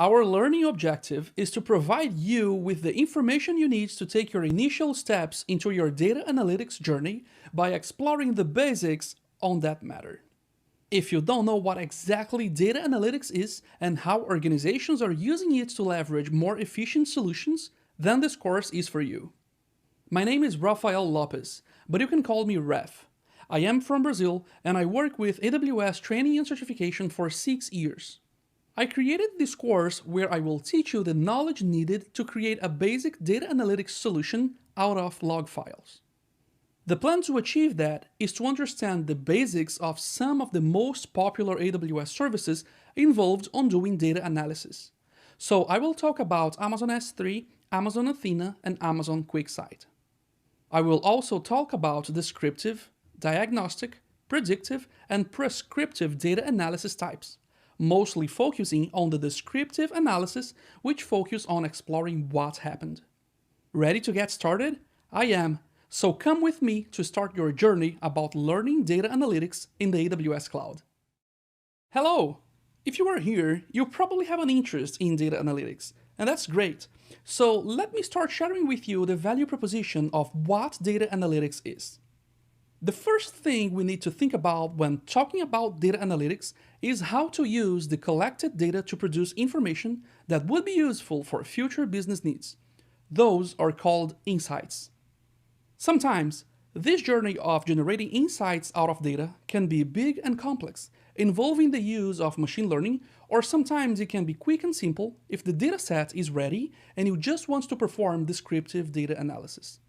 Our learning objective is to provide you with the information you need to take your initial steps into your data analytics journey by exploring the basics on that matter. If you don't know what exactly data analytics is and how organizations are using it to leverage more efficient solutions, then this course is for you. My name is Rafael Lopez, but you can call me Ref. I am from Brazil and I work with AWS training and certification for 6 years. I created this course where I will teach you the knowledge needed to create a basic data analytics solution out of log files. The plan to achieve that is to understand the basics of some of the most popular AWS services involved on doing data analysis. So I will talk about Amazon S3, Amazon Athena, and Amazon QuickSight. I will also talk about descriptive, diagnostic, predictive, and prescriptive data analysis types, mostly focusing on the descriptive analysis, which focus on exploring what happened. Ready to get started? I am, so come with me to start your journey about learning data analytics in the AWS cloud. Hello! If you are here, you probably have an interest in data analytics, and that's great. So let me start sharing with you the value proposition of what data analytics is. The first thing we need to think about when talking about data analytics is how to use the collected data to produce information that would be useful for future business needs. Those are called insights. Sometimes, this journey of generating insights out of data can be big and complex, involving the use of machine learning, or sometimes it can be quick and simple if the dataset is ready and you just want to perform descriptive data analysis.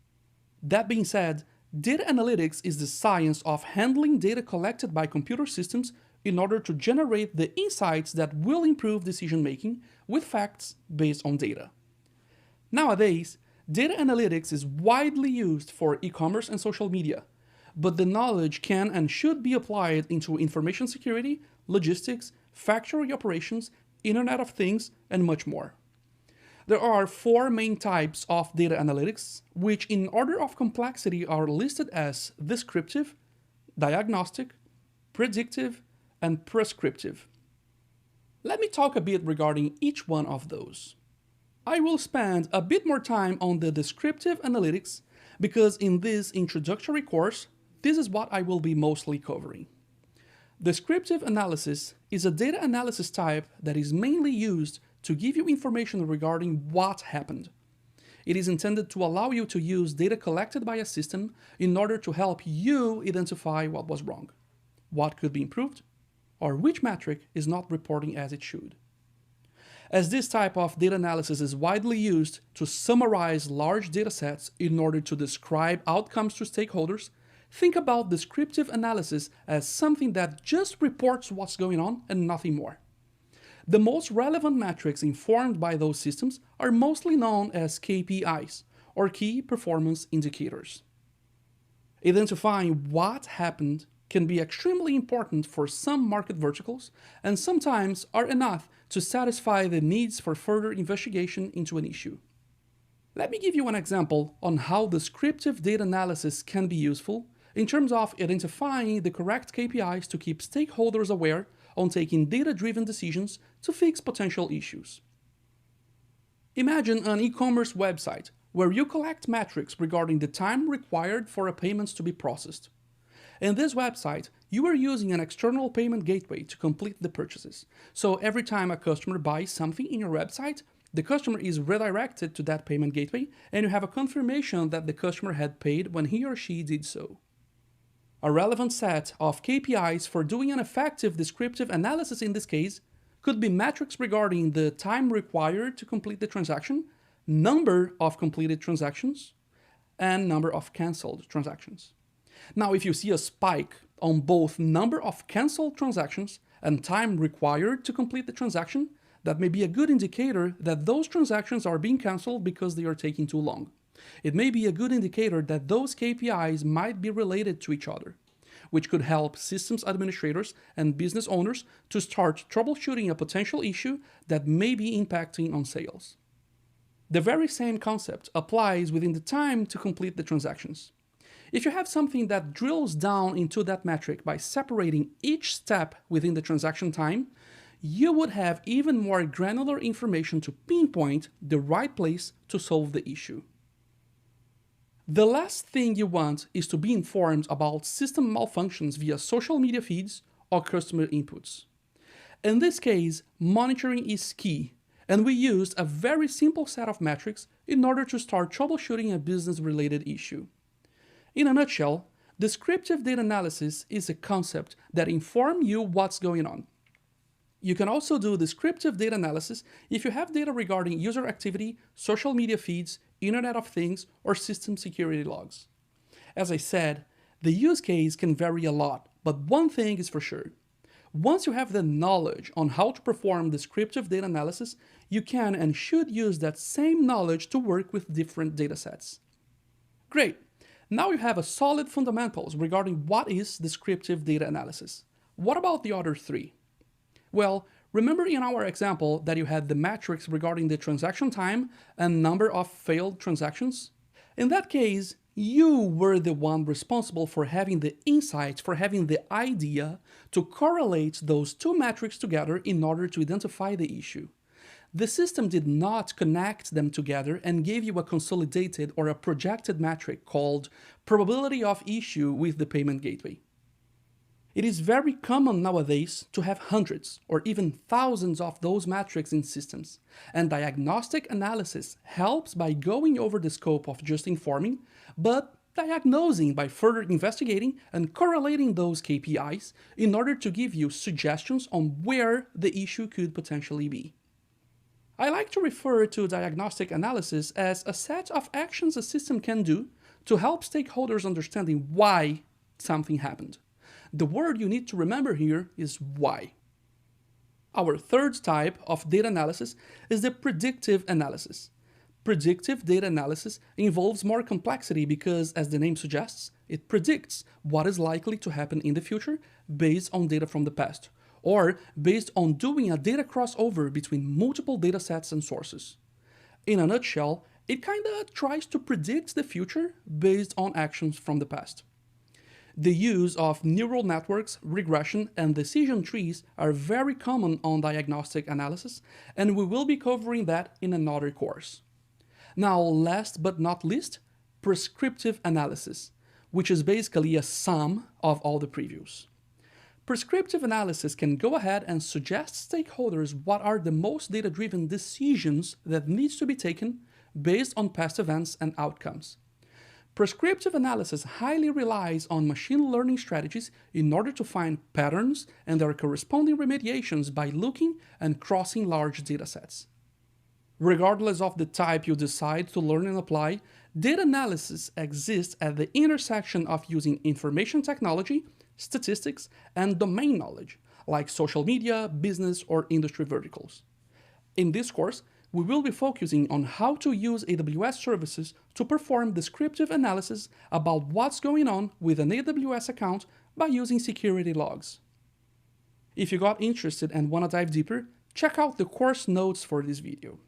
That being said, data analytics is the science of handling data collected by computer systems in order to generate the insights that will improve decision-making with facts based on data. Nowadays, data analytics is widely used for e-commerce and social media, but the knowledge can and should be applied into information security, logistics, factory operations, Internet of Things, and much more. There are 4 main types of data analytics, which in order of complexity are listed as descriptive, diagnostic, predictive, and prescriptive. Let me talk a bit regarding each one of those. I will spend a bit more time on the descriptive analytics because in this introductory course, this is what I will be mostly covering. Descriptive analysis is a data analysis type that is mainly used to give you information regarding what happened. It is intended to allow you to use data collected by a system in order to help you identify what was wrong, what could be improved, or which metric is not reporting as it should. As this type of data analysis is widely used to summarize large datasets in order to describe outcomes to stakeholders, think about descriptive analysis as something that just reports what's going on and nothing more. The most relevant metrics informed by those systems are mostly known as KPIs, or Key Performance Indicators. Identifying what happened can be extremely important for some market verticals, and sometimes are enough to satisfy the needs for further investigation into an issue. Let me give you an example on how descriptive data analysis can be useful in terms of identifying the correct KPIs to keep stakeholders aware on taking data-driven decisions to fix potential issues. Imagine an e-commerce website where you collect metrics regarding the time required for a payment to be processed. In this website, you are using an external payment gateway to complete the purchases. So every time a customer buys something in your website, the customer is redirected to that payment gateway and you have a confirmation that the customer had paid when he or she did so. A relevant set of KPIs for doing an effective descriptive analysis in this case could be metrics regarding the time required to complete the transaction, number of completed transactions, and number of cancelled transactions. Now, if you see a spike on both number of cancelled transactions and time required to complete the transaction, that may be a good indicator that those transactions are being cancelled because they are taking too long. It may be a good indicator that those KPIs might be related to each other, which could help systems administrators and business owners to start troubleshooting a potential issue that may be impacting on sales. The very same concept applies within the time to complete the transactions. If you have something that drills down into that metric by separating each step within the transaction time, you would have even more granular information to pinpoint the right place to solve the issue. The last thing you want is to be informed about system malfunctions via social media feeds or customer inputs. In this case, monitoring is key, and we used a very simple set of metrics in order to start troubleshooting a business-related issue. In a nutshell, descriptive data analysis is a concept that informs you what's going on. You can also do descriptive data analysis if you have data regarding user activity, social media feeds, Internet of Things, or system security logs. As I said, the use case can vary a lot, but one thing is for sure. Once you have the knowledge on how to perform descriptive data analysis, you can and should use that same knowledge to work with different datasets. Great! Now you have a solid fundamentals regarding what is descriptive data analysis. What about the other three? Well, remember in our example that you had the metrics regarding the transaction time and number of failed transactions? In that case, you were the one responsible for having the insights, for having the idea to correlate those two metrics together in order to identify the issue. The system did not connect them together and gave you a consolidated or a projected metric called probability of issue with the payment gateway. It is very common nowadays to have hundreds or even thousands of those metrics in systems, and diagnostic analysis helps by going over the scope of just informing, but diagnosing by further investigating and correlating those KPIs in order to give you suggestions on where the issue could potentially be. I like to refer to diagnostic analysis as a set of actions a system can do to help stakeholders understanding why something happened. The word you need to remember here is why. Our third type of data analysis is the predictive analysis. Predictive data analysis involves more complexity because, as the name suggests, it predicts what is likely to happen in the future based on data from the past, or based on doing a data crossover between multiple datasets and sources. In a nutshell, it kinda tries to predict the future based on actions from the past. The use of neural networks, regression, and decision trees are very common on diagnostic analysis, and we will be covering that in another course. Now, last but not least, prescriptive analysis, which is basically a sum of all the previous. Prescriptive analysis can go ahead and suggest stakeholders what are the most data-driven decisions that needs to be taken based on past events and outcomes. Prescriptive analysis highly relies on machine learning strategies in order to find patterns and their corresponding remediations by looking and crossing large datasets. Regardless of the type you decide to learn and apply, data analysis exists at the intersection of using information technology, statistics, and domain knowledge, like social media, business, or industry verticals. In this course, we will be focusing on how to use AWS services to perform descriptive analysis about what's going on with an AWS account by using security logs. If you got interested and want to dive deeper, check out the course notes for this video.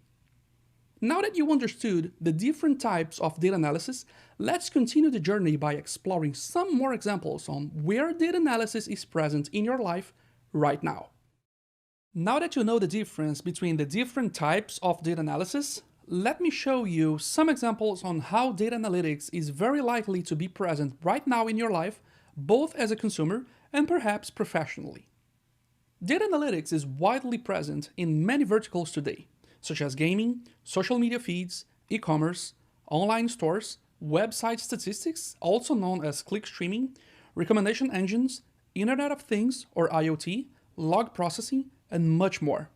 Now that you understood the different types of data analysis, let's continue the journey by exploring some more examples on where data analysis is present in your life right now. Now that you know the difference between the different types of data analysis, let me show you some examples on how data analytics is very likely to be present right now in your life, both as a consumer and perhaps professionally. Data analytics is widely present in many verticals today, such as gaming, social media feeds, e-commerce, online stores, website statistics, also known as click streaming, recommendation engines, Internet of Things or IoT, log processing, and much more.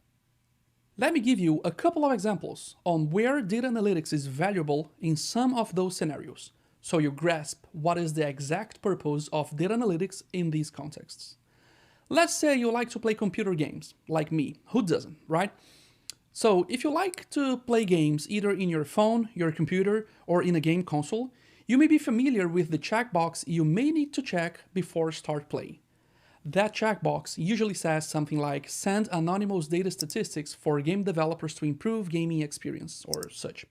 Let me give you a couple of examples on where data analytics is valuable in some of those scenarios, so you grasp what is the exact purpose of data analytics in these contexts. Let's say you like to play computer games, like me. Who doesn't, right? So if you like to play games either in your phone, your computer, or in a game console, you may be familiar with the checkbox you may need to check before start play. That checkbox usually says something like send anonymous data statistics for game developers to improve gaming experience or such.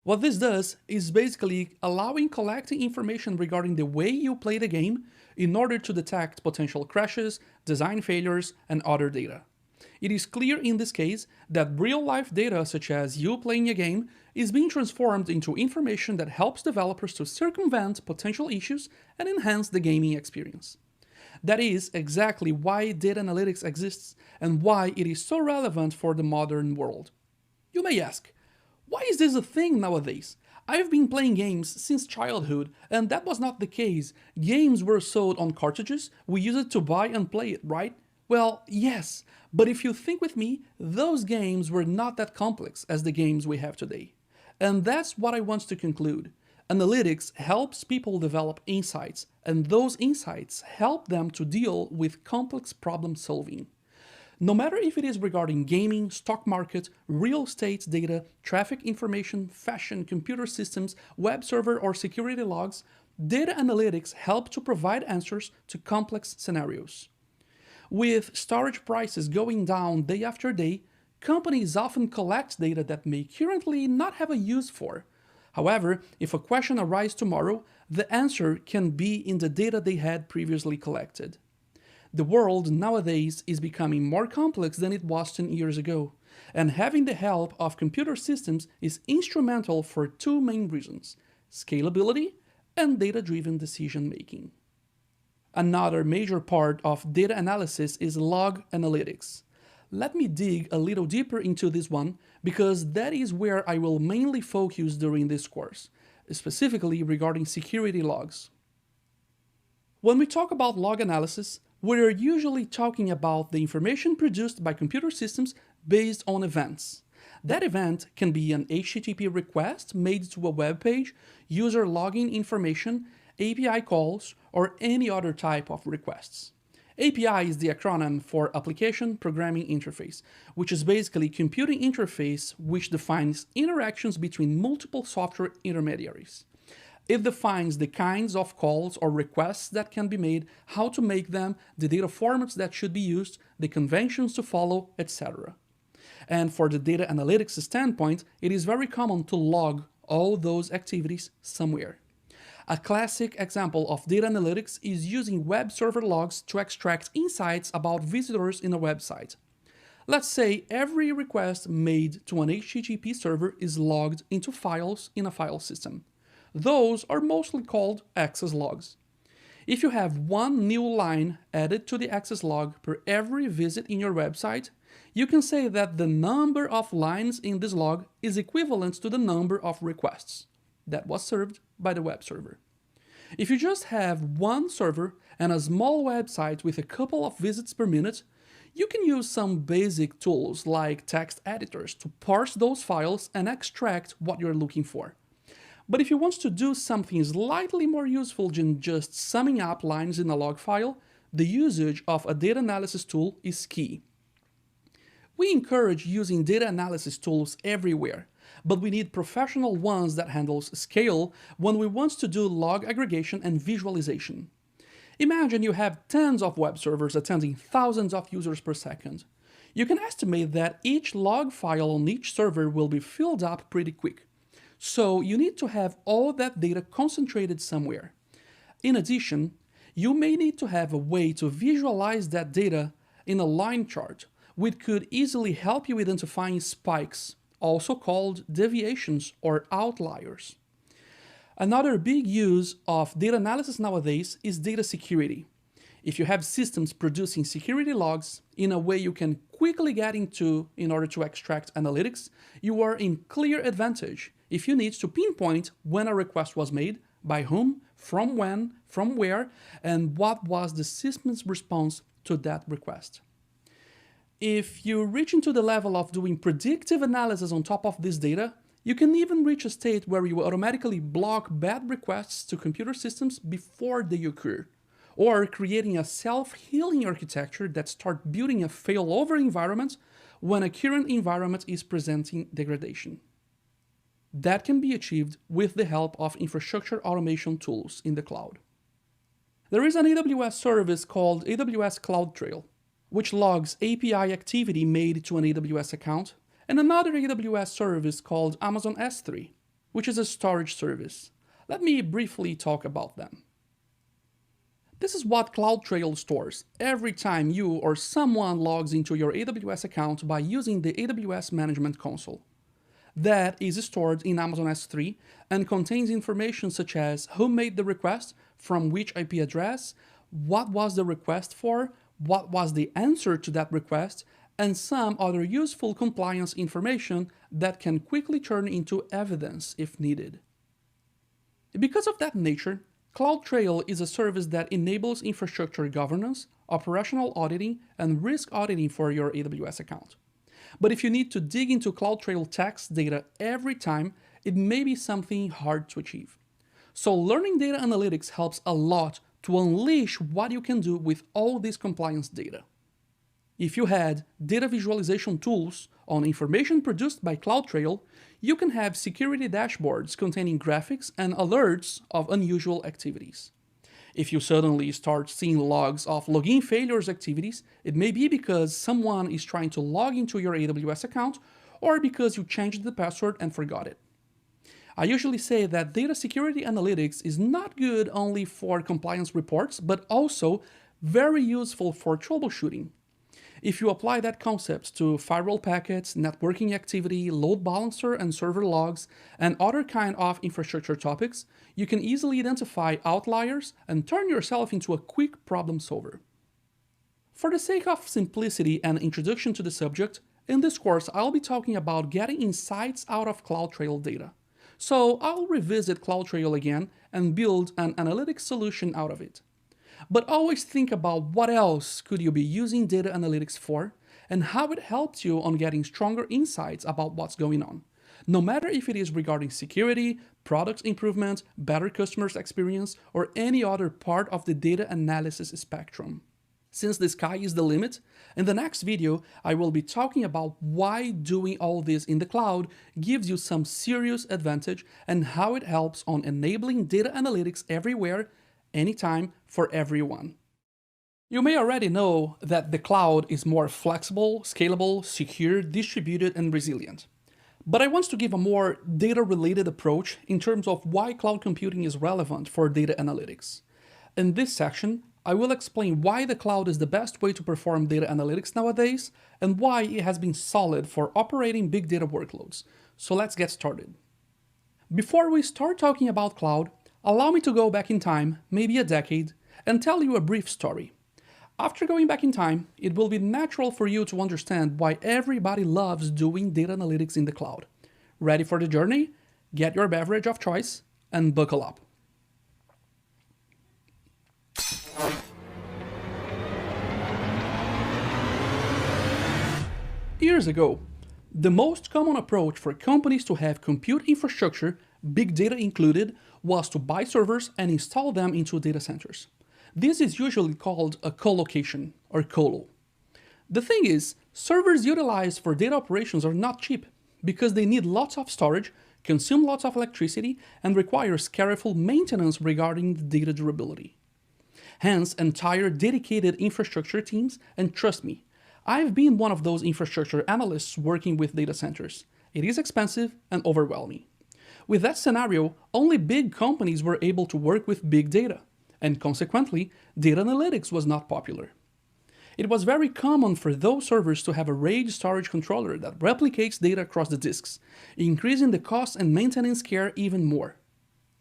What this does is basically allowing collecting information regarding the way you play the game in order to detect potential crashes, design failures, and other data. It is clear in this case that real-life data such as you playing a game is being transformed into information that helps developers to circumvent potential issues and enhance the gaming experience. That is exactly why data analytics exists and why it is so relevant for the modern world. You may ask, why is this a thing nowadays? I've been playing games since childhood, and that was not the case. Games were sold on cartridges, we used it to buy and play it, right? Well, yes, but if you think with me, those games were not that complex as the games we have today. And that's what I want to conclude. Analytics helps people develop insights, and those insights help them to deal with complex problem solving. No matter if it is regarding gaming, stock market, real estate data, traffic information, fashion, computer systems, web server, or security logs, data analytics help to provide answers to complex scenarios. With storage prices going down day after day, companies often collect data that may currently not have a use for. However, if a question arises tomorrow, the answer can be in the data they had previously collected. The world nowadays is becoming more complex than it was 10 years ago, and having the help of computer systems is instrumental for two main reasons: scalability and data-driven decision-making. Another major part of data analysis is log analytics. Let me dig a little deeper into this one because that is where I will mainly focus during this course, specifically regarding security logs. When we talk about log analysis, we're usually talking about the information produced by computer systems based on events. That event can be an HTTP request made to a web page, user login information, API calls, or any other type of requests. API is the acronym for Application Programming Interface, which is basically a computing interface which defines interactions between multiple software intermediaries. It defines the kinds of calls or requests that can be made, how to make them, the data formats that should be used, the conventions to follow, etc. And for the data analytics standpoint, it is very common to log all those activities somewhere. A classic example of data analytics is using web server logs to extract insights about visitors in a website. Let's say every request made to an HTTP server is logged into files in a file system. Those are mostly called access logs. If you have one new line added to the access log per every visit in your website, you can say that the number of lines in this log is equivalent to the number of requests that was served by the web server. If you just have one server and a small website with a couple of visits per minute, you can use some basic tools like text editors to parse those files and extract what you're looking for. But if you want to do something slightly more useful than just summing up lines in a log file, the usage of a data analysis tool is key. We encourage using data analysis tools everywhere, but we need professional ones that handles scale when we want to do log aggregation and visualization. Imagine you have tens of web servers attending thousands of users per second. You can estimate that each log file on each server will be filled up pretty quick. So you need to have all that data concentrated somewhere. In addition, you may need to have a way to visualize that data in a line chart, which could easily help you identifying spikes, also called deviations or outliers. Another big use of data analysis nowadays is data security. If you have systems producing security logs in a way you can quickly get into in order to extract analytics, you are in clear advantage if you need to pinpoint when a request was made, by whom, from when, from where, and what was the system's response to that request. If you reach into the level of doing predictive analysis on top of this data, you can even reach a state where you automatically block bad requests to computer systems before they occur, or creating a self-healing architecture that starts building a failover environment when a current environment is presenting degradation. That can be achieved with the help of infrastructure automation tools in the cloud. There is an AWS service called AWS CloudTrail, which logs API activity made to an AWS account, and another AWS service called Amazon S3, which is a storage service. Let me briefly talk about them. This is what CloudTrail stores every time you or someone logs into your AWS account by using the AWS Management Console. That is stored in Amazon S3 and contains information such as who made the request, from which IP address, what was the request for, what was the answer to that request, and some other useful compliance information that can quickly turn into evidence if needed. Because of that nature, CloudTrail is a service that enables infrastructure governance, operational auditing, and risk auditing for your AWS account. But if you need to dig into CloudTrail tax data every time, it may be something hard to achieve. So learning data analytics helps a lot to unleash what you can do with all this compliance data. If you had data visualization tools on information produced by CloudTrail, you can have security dashboards containing graphics and alerts of unusual activities. If you suddenly start seeing logs of login failures activities, it may be because someone is trying to log into your AWS account or because you changed the password and forgot it. I usually say that data security analytics is not good only for compliance reports, but also very useful for troubleshooting. If you apply that concept to firewall packets, networking activity, load balancer and server logs, and other kind of infrastructure topics, you can easily identify outliers and turn yourself into a quick problem solver. For the sake of simplicity and introduction to the subject, in this course I'll be talking about getting insights out of CloudTrail data. So I'll revisit CloudTrail again and build an analytics solution out of it. But always think about what else could you be using data analytics for and how it helps you on getting stronger insights about what's going on, no matter if it is regarding security, product improvement, better customer's experience, or any other part of the data analysis spectrum. Since the sky is the limit, in the next video I will be talking about why doing all this in the cloud gives you some serious advantage and how it helps on enabling data analytics everywhere, anytime, for everyone. You may already know that the cloud is more flexible, scalable, secure, distributed, and resilient. But I want to give a more data-related approach in terms of why cloud computing is relevant for data analytics. In this section, I will explain why the cloud is the best way to perform data analytics nowadays and why it has been solid for operating big data workloads. So let's get started. Before we start talking about cloud, allow me to go back in time, maybe a decade, and tell you a brief story. After going back in time, it will be natural for you to understand why everybody loves doing data analytics in the cloud. Ready for the journey? Get your beverage of choice and buckle up. Years ago, the most common approach for companies to have compute infrastructure, big data included, was to buy servers and install them into data centers. This is usually called a colocation, or colo. The thing is, servers utilized for data operations are not cheap, because they need lots of storage, consume lots of electricity, and requires careful maintenance regarding the data durability. Hence, entire dedicated infrastructure teams, and trust me, I've been one of those infrastructure analysts working with data centers. It is expensive and overwhelming. With that scenario, only big companies were able to work with big data, and consequently, data analytics was not popular. It was very common for those servers to have a RAID storage controller that replicates data across the disks, increasing the cost and maintenance care even more.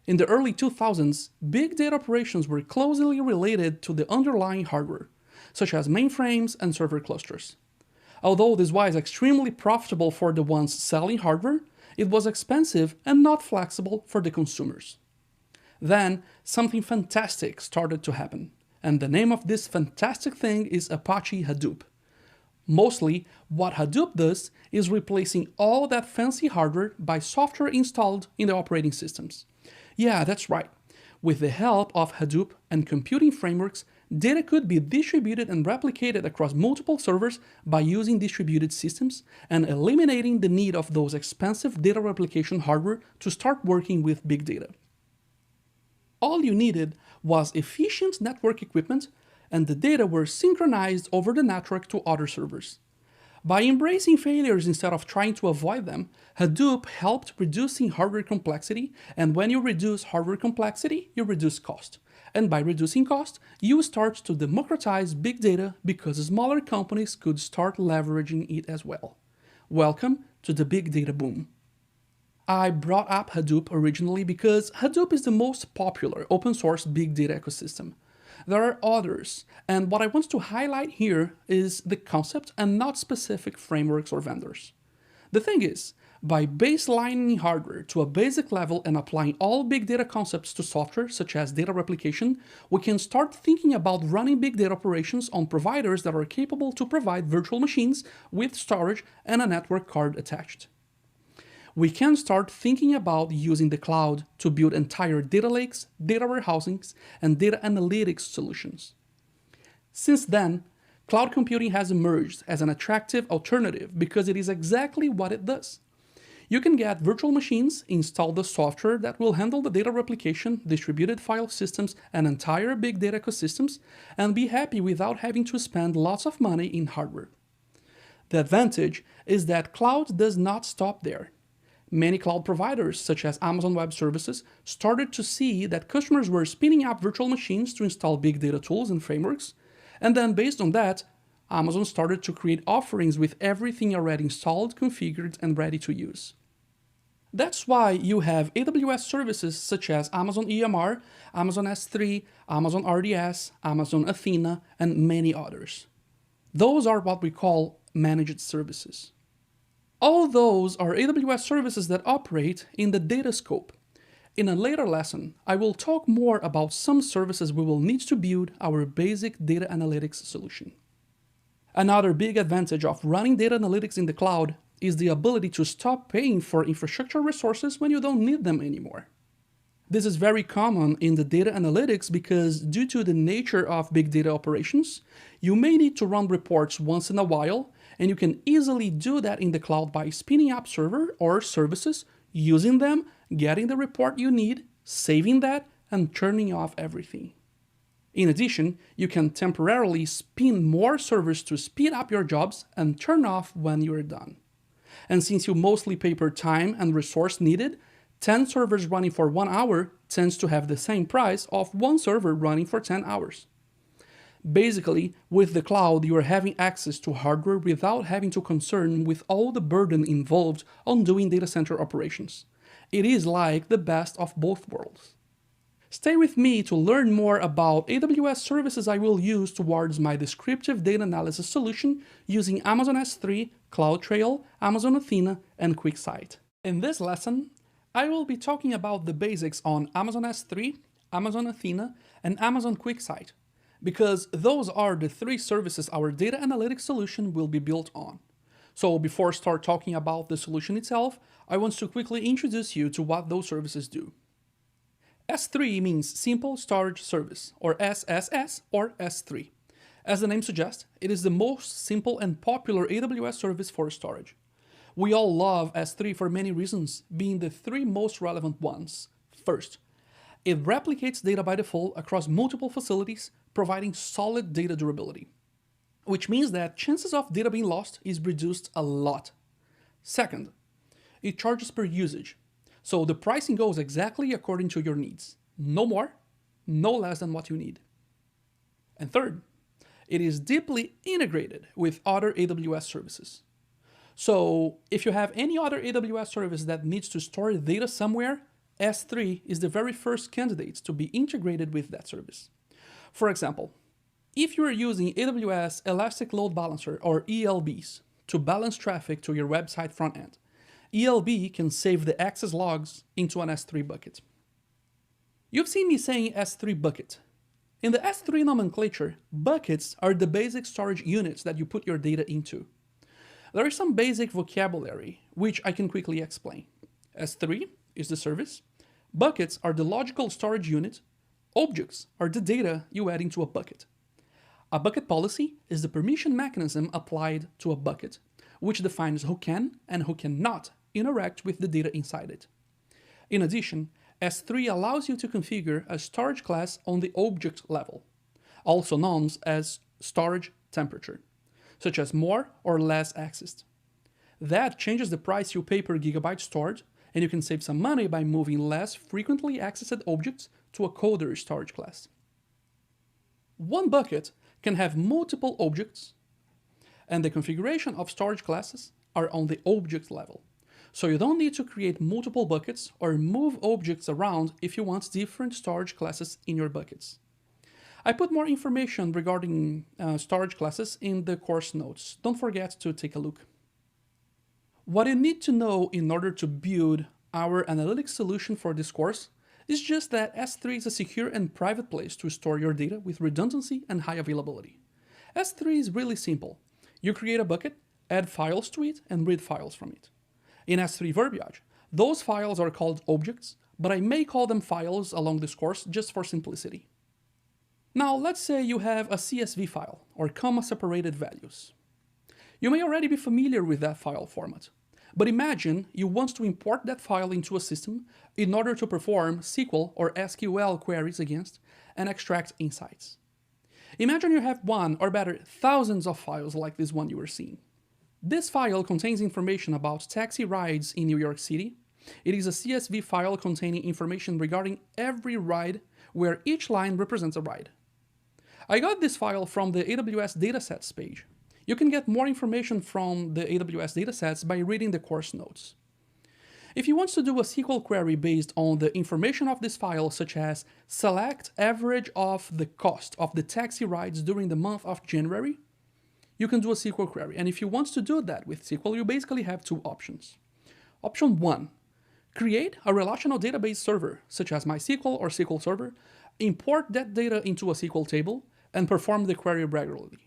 In the early 2000s, big data operations were closely related to the underlying hardware, such as mainframes and server clusters. Although this was extremely profitable for the ones selling hardware, it was expensive and not flexible for the consumers. Then, something fantastic started to happen, and the name of this fantastic thing is Apache Hadoop. Mostly, what Hadoop does is replacing all that fancy hardware by software installed in the operating systems. Yeah, that's right. With the help of Hadoop and computing frameworks, data could be distributed and replicated across multiple servers by using distributed systems and eliminating the need of those expensive data replication hardware to start working with big data. All you needed was efficient network equipment, and the data were synchronized over the network to other servers. By embracing failures instead of trying to avoid them, Hadoop helped reducing hardware complexity, and when you reduce hardware complexity, you reduce cost. And by reducing cost, you start to democratize big data because smaller companies could start leveraging it as well. Welcome to the big data boom. I brought up Hadoop originally because Hadoop is the most popular open source big data ecosystem. There are others, and what I want to highlight here is the concept and not specific frameworks or vendors. The thing is, by baselining hardware to a basic level and applying all big data concepts to software, such as data replication, we can start thinking about running big data operations on providers that are capable to provide virtual machines with storage and a network card attached. We can start thinking about using the cloud to build entire data lakes, data warehousings, and data analytics solutions. Since then, cloud computing has emerged as an attractive alternative because it is exactly what it does. You can get virtual machines, install the software that will handle the data replication, distributed file systems, and entire big data ecosystems, and be happy without having to spend lots of money in hardware. The advantage is that cloud does not stop there. Many cloud providers, such as Amazon Web Services, started to see that customers were spinning up virtual machines to install big data tools and frameworks, and then based on that, Amazon started to create offerings with everything already installed, configured, and ready to use. That's why you have AWS services such as Amazon EMR, Amazon S3, Amazon RDS, Amazon Athena, and many others. Those are what we call managed services. All those are AWS services that operate in the data scope. In a later lesson, I will talk more about some services we will need to build our basic data analytics solution. Another big advantage of running data analytics in the cloud is the ability to stop paying for infrastructure resources when you don't need them anymore. This is very common in the data analytics because due to the nature of big data operations, you may need to run reports once in a while, and you can easily do that in the cloud by spinning up server or services, using them, getting the report you need, saving that, and turning off everything. In addition, you can temporarily spin more servers to speed up your jobs and turn off when you're done. And since you mostly pay per time and resource needed, 10 servers running for 1 hour tends to have the same price of 1 server running for 10 hours. Basically, with the cloud, you are having access to hardware without having to concern with all the burden involved on doing data center operations. It is like the best of both worlds. Stay with me to learn more about AWS services I will use towards my descriptive data analysis solution using Amazon S3, CloudTrail, Amazon Athena, and QuickSight. In this lesson, I will be talking about the basics on Amazon S3, Amazon Athena, and Amazon QuickSight, because those are the 3 services our data analytics solution will be built on. So before I start talking about the solution itself, I want to quickly introduce you to what those services do. S3 means Simple Storage Service, or SSS, or S3. As the name suggests, it is the most simple and popular AWS service for storage. We all love S3 for many reasons, being the 3 most relevant ones. First, it replicates data by default across multiple facilities, providing solid data durability, which means that chances of data being lost is reduced a lot. Second, it charges per usage, so the pricing goes exactly according to your needs. No more, no less than what you need. And third, it is deeply integrated with other AWS services. So if you have any other AWS service that needs to store data somewhere, S3 is the very first candidate to be integrated with that service. For example, if you are using AWS Elastic Load Balancer or ELBs to balance traffic to your website front end, ELB can save the access logs into an S3 bucket. You've seen me saying S3 bucket. In the S3 nomenclature, buckets are the basic storage units that you put your data into. There is some basic vocabulary, which I can quickly explain. S3 is the service, buckets are the logical storage unit, objects are the data you add into a bucket. A bucket policy is the permission mechanism applied to a bucket, which defines who can and who cannot interact with the data inside it. In addition, S3 allows you to configure a storage class on the object level, also known as storage temperature, such as more or less accessed. That changes the price you pay per gigabyte stored, and you can save some money by moving less frequently accessed objects to a colder storage class. One bucket can have multiple objects, and the configuration of storage classes are on the object level. So you don't need to create multiple buckets or move objects around if you want different storage classes in your buckets. I put more information regarding storage classes in the course notes. Don't forget to take a look. What you need to know in order to build our analytics solution for this course is just that S3 is a secure and private place to store your data with redundancy and high availability. S3 is really simple. You create a bucket, add files to it, and read files from it. In S3 verbiage, those files are called objects, but I may call them files along this course just for simplicity. Now, let's say you have a CSV file, or comma-separated values. You may already be familiar with that file format, but imagine you want to import that file into a system in order to perform SQL or SQL queries against and extract insights. Imagine you have one, or better, thousands of files like this one you were seeing. This file contains information about taxi rides in New York City. It is a CSV file containing information regarding every ride, where each line represents a ride. I got this file from the AWS datasets page. You can get more information from the AWS datasets by reading the course notes. If you want to do a SQL query based on the information of this file, such as select average of the cost of the taxi rides during the month of January, you can do a SQL query. And if you want to do that with SQL, you basically have two options. Option 1, create a relational database server, such as MySQL or SQL Server, import that data into a SQL table, and perform the query regularly.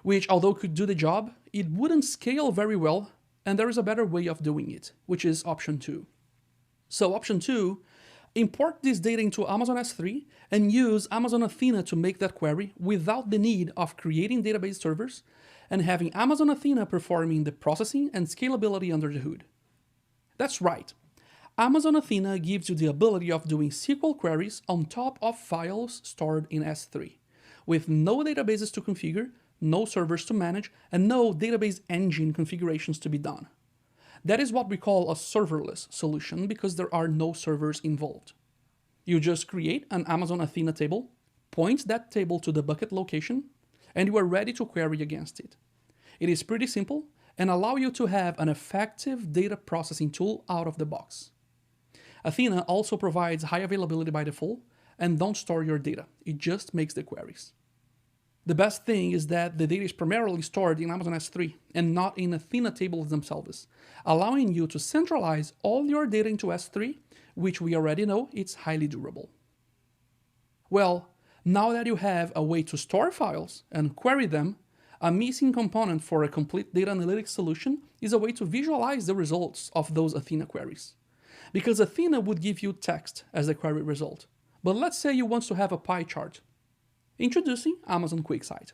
Which, although could do the job, it wouldn't scale very well, and there is a better way of doing it, which is option 2. So option 2, import this data into Amazon S3 and use Amazon Athena to make that query without the need of creating database servers and having Amazon Athena performing the processing and scalability under the hood. That's right. Amazon Athena gives you the ability of doing SQL queries on top of files stored in S3, with no databases to configure, no servers to manage, and no database engine configurations to be done. That is what we call a serverless solution because there are no servers involved. You just create an Amazon Athena table, point that table to the bucket location, and you are ready to query against it. It is pretty simple and allow you to have an effective data processing tool out of the box. Athena also provides high availability by default and don't store your data. It just makes the queries. The best thing is that the data is primarily stored in Amazon S3 and not in Athena tables themselves, allowing you to centralize all your data into S3, which we already know it's highly durable. Well, now that you have a way to store files and query them, a missing component for a complete data analytics solution is a way to visualize the results of those Athena queries. Because Athena would give you text as the query result. But let's say you want to have a pie chart. Introducing Amazon QuickSight.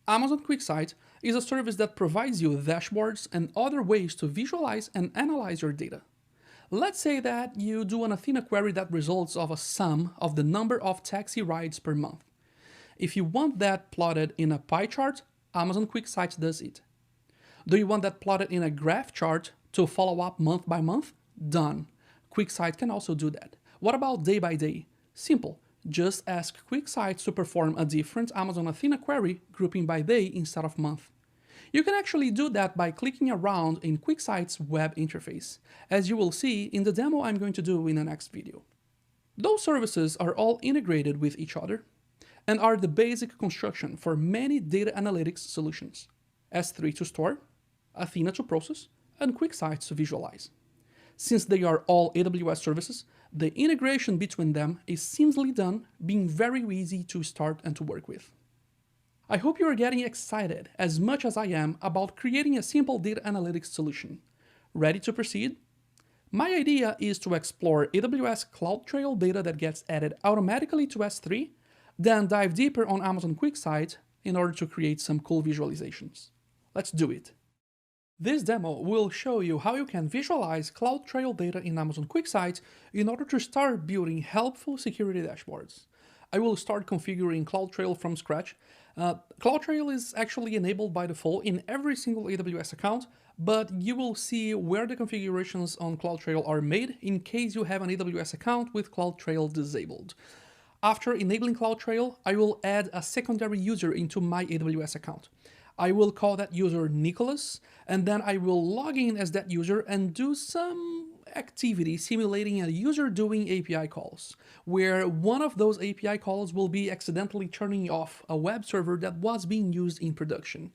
Amazon QuickSight is a service that provides you dashboards and other ways to visualize and analyze your data. Let's say that you do an Athena query that results of a sum of the number of taxi rides per month. If you want that plotted in a pie chart, Amazon QuickSight does it. Do you want that plotted in a graph chart to follow up month by month? Done. QuickSight can also do that. What about day by day? Simple. Just ask QuickSight to perform a different Amazon Athena query grouping by day instead of month. You can actually do that by clicking around in QuickSight's web interface, as you will see in the demo I'm going to do in the next video. Those services are all integrated with each other and are the basic construction for many data analytics solutions: S3 to store, Athena to process, and QuickSight to visualize. Since they are all AWS services, the integration between them is seamlessly done, being very easy to start and to work with. I hope you are getting excited as much as I am about creating a simple data analytics solution. Ready to proceed? My idea is to explore AWS CloudTrail data that gets added automatically to S3, then dive deeper on Amazon QuickSight in order to create some cool visualizations. Let's do it. This demo will show you how you can visualize CloudTrail data in Amazon QuickSight in order to start building helpful security dashboards. I will start configuring CloudTrail from scratch. CloudTrail is actually enabled by default in every single AWS account, but you will see where the configurations on CloudTrail are made in case you have an AWS account with CloudTrail disabled. After enabling CloudTrail, I will add a secondary user into my AWS account. I will call that user Nicholas, and then I will log in as that user and do some activity simulating a user doing API calls, where one of those API calls will be accidentally turning off a web server that was being used in production.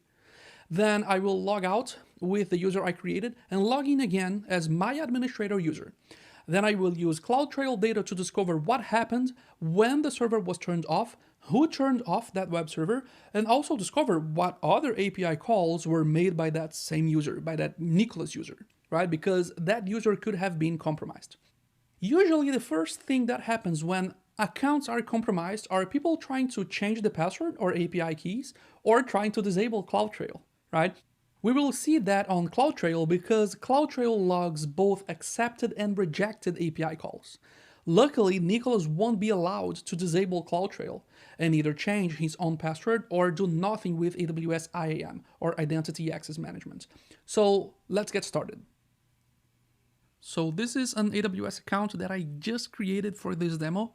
Then I will log out with the user I created and log in again as my administrator user. Then I will use CloudTrail data to discover what happened when the server was turned off, who turned off that web server, and also discover what other API calls were made by that same user, by that Nicholas user, right? Because that user could have been compromised. Usually the first thing that happens when accounts are compromised are people trying to change the password or API keys or trying to disable CloudTrail, right? We will see that on CloudTrail because CloudTrail logs both accepted and rejected API calls. Luckily, Nicholas won't be allowed to disable CloudTrail and either change his own password or do nothing with AWS IAM or Identity Access Management. So let's get started. So this is an AWS account that I just created for this demo.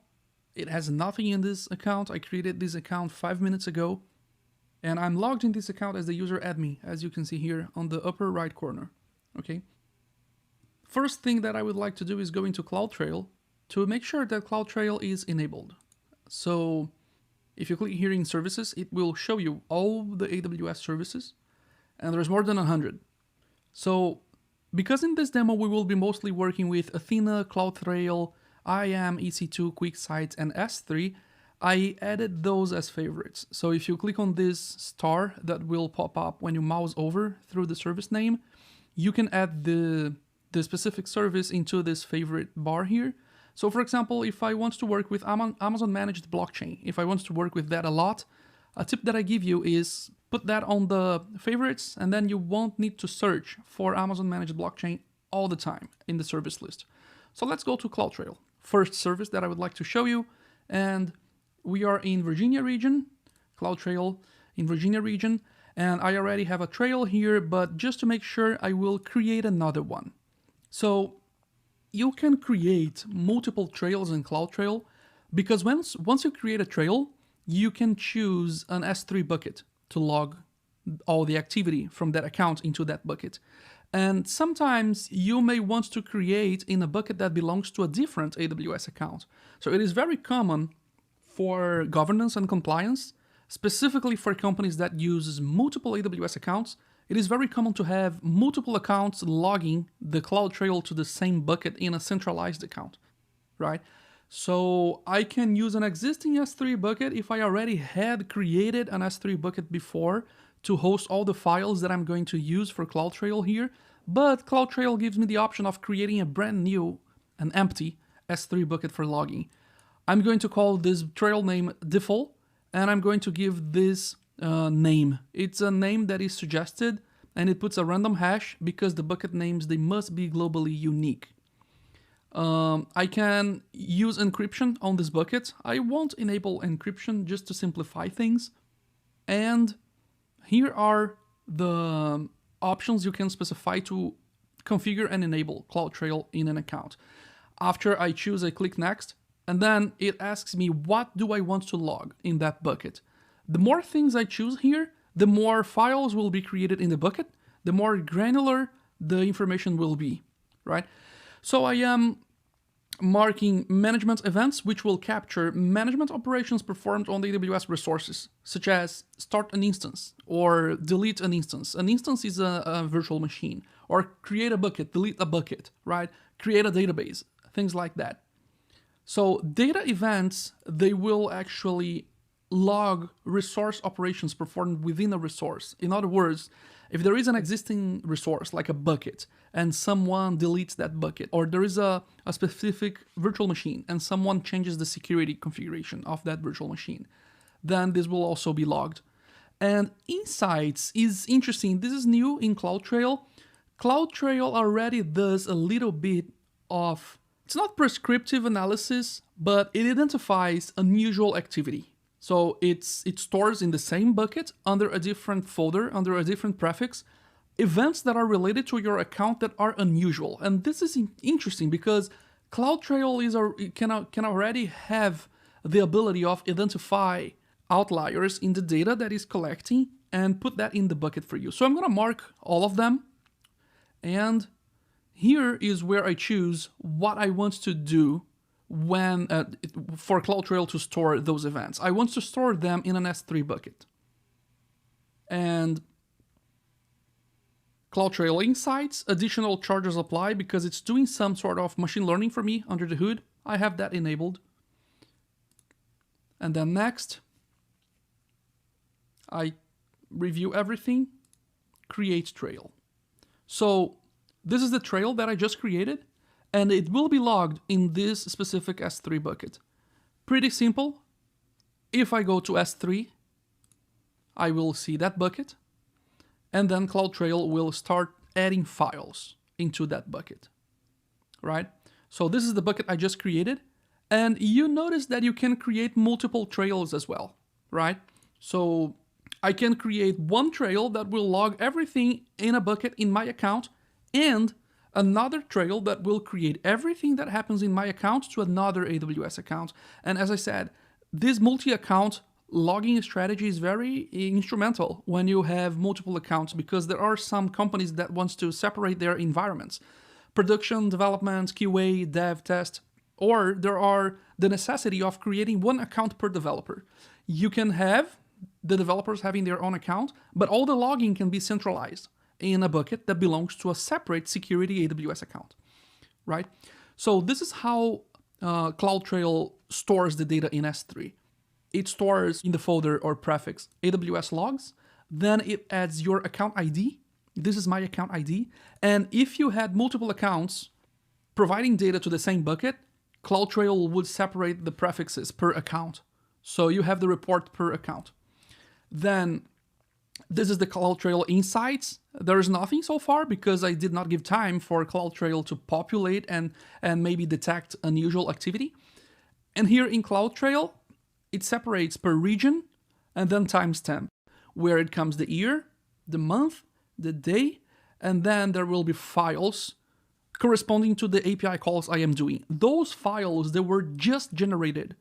It has nothing in this account. I created this account 5 minutes ago. And I'm logged in this account as the user admin, as you can see here on the upper right corner, okay? First thing that I would like to do is go into CloudTrail to make sure that CloudTrail is enabled. So if you click here in services, it will show you all the AWS services, and there's more than 100. So because in this demo, we will be mostly working with Athena, CloudTrail, IAM, EC2, QuickSight, and S3, I added those as favorites. So if you click on this star that will pop up when you mouse over through the service name, you can add the specific service into this favorite bar here. So for example, if I want to work with Amazon Managed Blockchain, if I want to work with that a lot, a tip that I give you is put that on the favorites, and then you won't need to search for Amazon Managed Blockchain all the time in the service list. So let's go to CloudTrail. First service that I would like to show you, and we are in Virginia region, CloudTrail in Virginia region, and I already have a trail here, but just to make sure, I will create another one. So you can create multiple trails in CloudTrail because once you create a trail, you can choose an S3 bucket to log all the activity from that account into that bucket. And sometimes you may want to create in a bucket that belongs to a different AWS account. So it is very common for governance and compliance, specifically for companies that use multiple AWS accounts, it is very common to have multiple accounts logging the CloudTrail to the same bucket in a centralized account, right? So I can use an existing S3 bucket if I already had created an S3 bucket before to host all the files that I'm going to use for CloudTrail here, but CloudTrail gives me the option of creating a brand new, an empty S3 bucket for logging. I'm going to call this trail name default, and I'm going to give this name. It's a name that is suggested, and it puts a random hash because the bucket names, they must be globally unique. I can use encryption on this bucket. I won't enable encryption just to simplify things. And here are the options you can specify to configure and enable CloudTrail in an account. After I choose, I click next. And then it asks me, what do I want to log in that bucket? The more things I choose here, the more files will be created in the bucket, the more granular the information will be, right? So I am marking management events, which will capture management operations performed on the AWS resources, such as start an instance or delete an instance. An instance is a virtual machine, or create a bucket, delete a bucket, right? Create a database, things like that. So data events, they will actually log resource operations performed within a resource. In other words, if there is an existing resource like a bucket and someone deletes that bucket, or there is a specific virtual machine and someone changes the security configuration of that virtual machine, then this will also be logged. And insights is interesting. This is new in CloudTrail. CloudTrail already does a little bit of, it's not prescriptive analysis, but it identifies unusual activity. So it stores in the same bucket under a different folder, under a different prefix, events that are related to your account that are unusual. And this is interesting because CloudTrail can already have the ability of identify outliers in the data that is collecting and put that in the bucket for you. So I'm going to mark all of them. And here is where I choose what I want to do when for CloudTrail to store those events. I want to store them in an S3 bucket. And CloudTrail Insights, additional charges apply because it's doing some sort of machine learning for me under the hood. I have that enabled. And then next, I review everything, create trail. So this is the trail that I just created, and it will be logged in this specific S3 bucket. Pretty simple. If I go to S3, I will see that bucket, and then CloudTrail will start adding files into that bucket, right? So this is the bucket I just created, and you notice that you can create multiple trails as well, right? So I can create one trail that will log everything in a bucket in my account, and another trail that will create everything that happens in my account to another AWS account. And as I said, this multi-account logging strategy is very instrumental when you have multiple accounts, because there are some companies that want to separate their environments. Production, development, QA, dev, test, or there are the necessity of creating one account per developer. You can have the developers having their own account, but all the logging can be centralized in a bucket that belongs to a separate security AWS account, right? So this is how CloudTrail stores the data in S3. It stores in the folder or prefix AWS logs, then it adds your account ID. This is my account ID. And if you had multiple accounts providing data to the same bucket, CloudTrail would separate the prefixes per account. So you have the report per account. Then this is the CloudTrail Insights. There is nothing so far because I did not give time for CloudTrail to populate and maybe detect unusual activity. And here in CloudTrail, it separates per region and then timestamp, where it comes the year, the month, the day, and then there will be files corresponding to the API calls I am doing. Those files, they were just generated.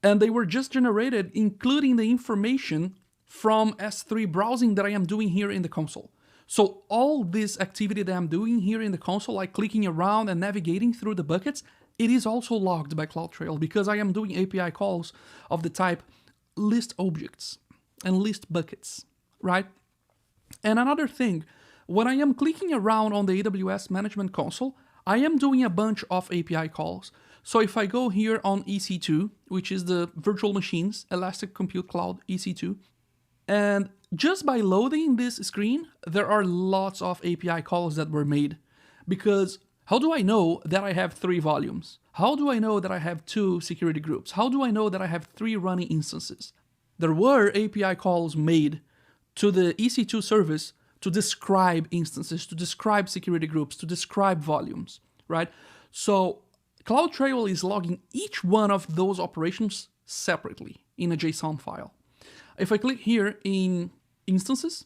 And they were just generated including the information from S3 browsing that I am doing here in the console. So all this activity that I'm doing here in the console, like clicking around and navigating through the buckets, it is also logged by CloudTrail because I am doing API calls of the type list objects and list buckets, right? And another thing, when I am clicking around on the AWS Management Console, I am doing a bunch of API calls. So if I go here on EC2, which is the virtual machines, Elastic Compute Cloud EC2, and just by loading this screen, there are lots of API calls that were made. Because how do I know that I have 3 volumes? How do I know that I have 2 security groups? How do I know that I have 3 running instances? There were API calls made to the EC2 service to describe instances, to describe security groups, to describe volumes, right? So CloudTrail is logging each one of those operations separately in a JSON file. If I click here in instances,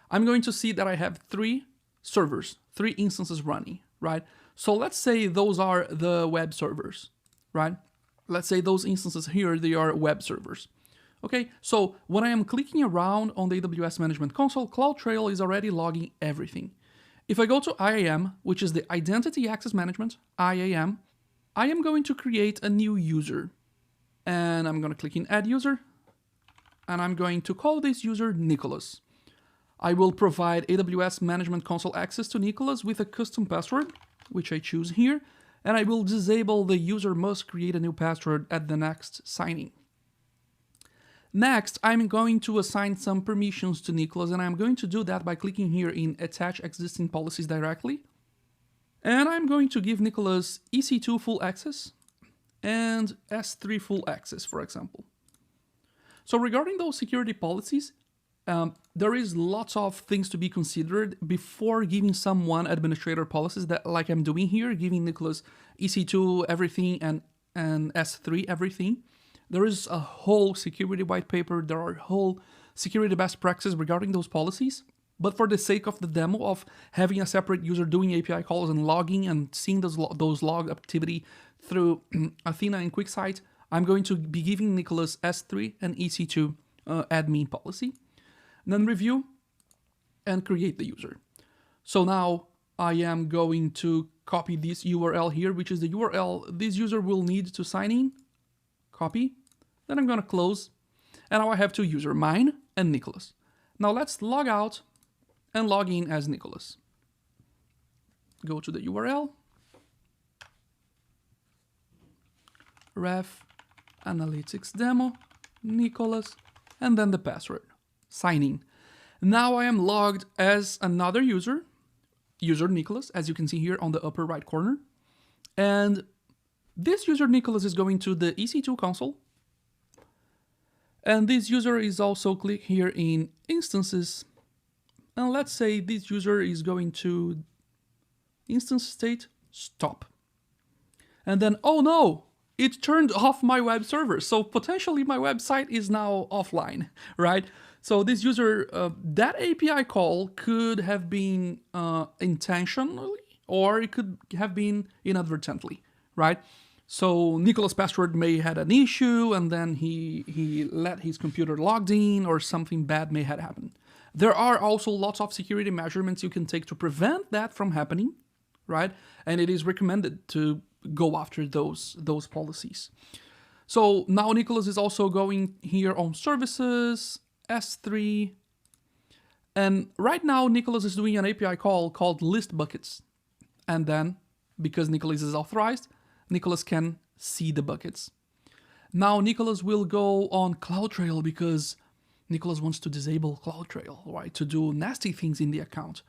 I'm going to see that I have 3 servers, 3 instances running, right? So let's say those are the web servers, right? Let's say those instances here, they are web servers. Okay, so when I am clicking around on the AWS Management Console, CloudTrail is already logging everything. If I go to IAM, which is the Identity Access Management, IAM, I am going to create a new user. And I'm going to click in Add User. And I'm going to call this user Nicholas. I will provide AWS Management Console access to Nicholas with a custom password, which I choose here. And I will disable the user must create a new password at the next signing. Next, I'm going to assign some permissions to Nicholas, and I'm going to do that by clicking here in Attach Existing Policies directly. And I'm going to give Nicholas EC2 full access and S3 full access, for example. So regarding those security policies, there is lots of things to be considered before giving someone administrator policies that, like I'm doing here, giving Nicholas EC2 everything and S3 everything. There is a whole security white paper, there are whole security best practices regarding those policies. But for the sake of the demo of having a separate user doing API calls and logging and seeing those log activity through Athena and QuickSight, I'm going to be giving Nicholas S3 and EC2 admin policy, and then review and create the user. So now I am going to copy this URL here, which is the URL this user will need to sign in. Copy. Then I'm going to close. And now I have two users, mine and Nicholas. Now let's log out and log in as Nicholas. Go to the URL. Ref analytics demo, Nicholas, and then the password. Sign in. Now I am logged as another user Nicholas, as you can see here on the upper right corner. And this user Nicholas is going to the EC2 console. And this user is also click here in instances. And let's say this user is going to instance state stop. And then, oh no, it turned off my web server. So potentially my website is now offline, right? So this user, that API call could have been intentionally, or it could have been inadvertently, right? So Nicholas' password may had an issue, and then he let his computer logged in, or something bad may have happened. There are also lots of security measurements you can take to prevent that from happening, right? And it is recommended to go after those policies. So now Nicholas is also going here on services, S3, and right now Nicholas is doing an API call called list buckets. And then, because Nicholas is authorized, Nicholas can see the buckets. Now Nicholas will go on CloudTrail because Nicholas wants to disable CloudTrail, right? To do nasty things in the account.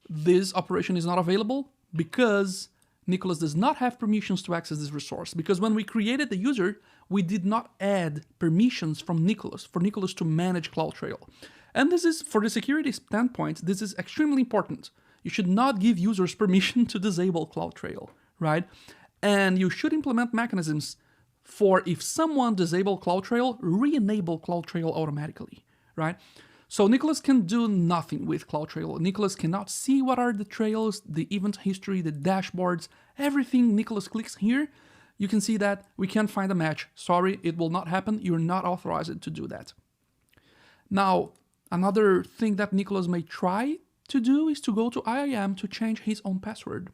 This operation is not available because Nicholas does not have permissions to access this resource. Because when we created the user, we did not add permissions from Nicholas, for Nicholas to manage CloudTrail. And this is, for the security standpoint, this is extremely important. You should not give users permission to disable CloudTrail, right? And you should implement mechanisms for if someone disable CloudTrail, re-enable CloudTrail automatically, right? So Nicholas can do nothing with CloudTrail. Nicholas cannot see what are the trails, the event history, the dashboards, everything Nicholas clicks here. You can see that we can't find a match. Sorry, it will not happen. You're not authorized to do that. Now, another thing that Nicholas may try to do is to go to IAM to change his own password.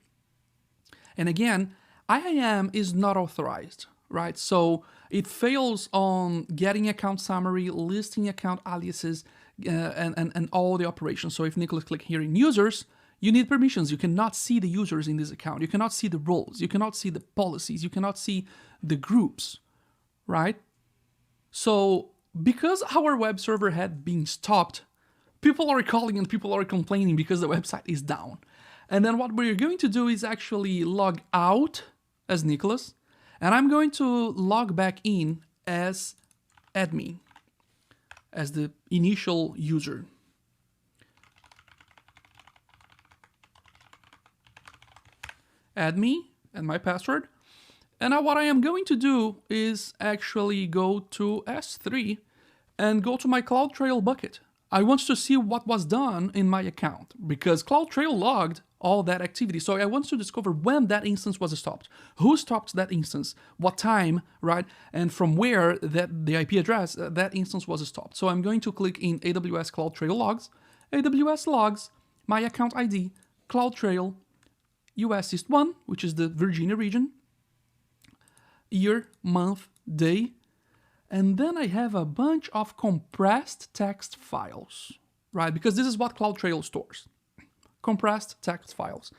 And again, IAM is not authorized, right? So it fails on getting account summary, listing account aliases, and all the operations. So if Nicholas click here in users, you need permissions. You cannot see the users in this account. You cannot see the roles. You cannot see the policies. You cannot see the groups, right? So because our web server had been stopped, people are calling and people are complaining because the website is down. And then what we're going to do is actually log out as Nicholas, and I'm going to log back in as admin, as the initial user. Admin and my password. And now what I am going to do is actually go to S3 and go to my CloudTrail bucket. I want to see what was done in my account because CloudTrail logged all that activity. So I want to discover when that instance was stopped, who stopped that instance, what time, right? And from where that the IP address, that instance was stopped. So I'm going to click in AWS CloudTrail logs, AWS logs, my account ID, CloudTrail, US East 1, which is the Virginia region, year, month, day, and then I have a bunch of compressed text files, right? Because this is what CloudTrail stores. Compressed text files.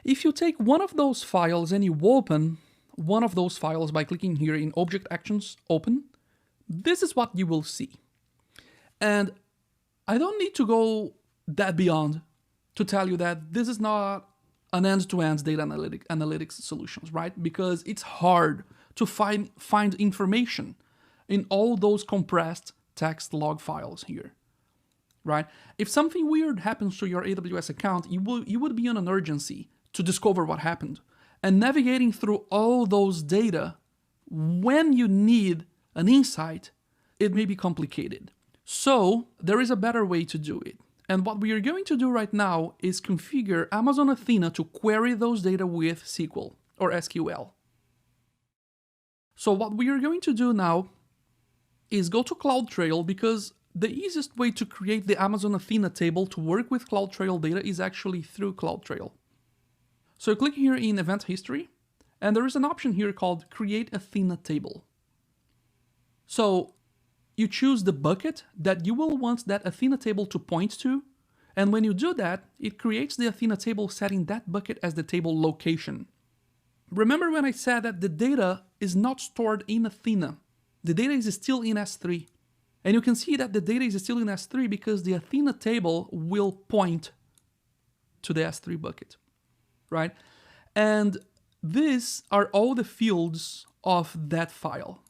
If you take one of those files and you open one of those files by clicking here in Object Actions, Open, this is what you will see. And I don't need to go that beyond to tell you that this is not an end-to-end data analytics solutions, right? Because it's hard to find information in all those compressed text log files here. Right? If something weird happens to your AWS account, you would be on an urgency to discover what happened. And navigating through all those data when you need an insight, it may be complicated. So there is a better way to do it. And what we are going to do right now is configure Amazon Athena to query those data with SQL or SQL. So what we are going to do now is go to CloudTrail, because the easiest way to create the Amazon Athena table to work with CloudTrail data is actually through CloudTrail. So click here in Event History, and there is an option here called Create Athena Table. So you choose the bucket that you will want that Athena table to point to, and when you do that, it creates the Athena table setting that bucket as the table location. Remember when I said that the data is not stored in Athena? The data is still in S3. And you can see that the data is still in S3 because the Athena table will point to the S3 bucket, right? And these are all the fields of that file.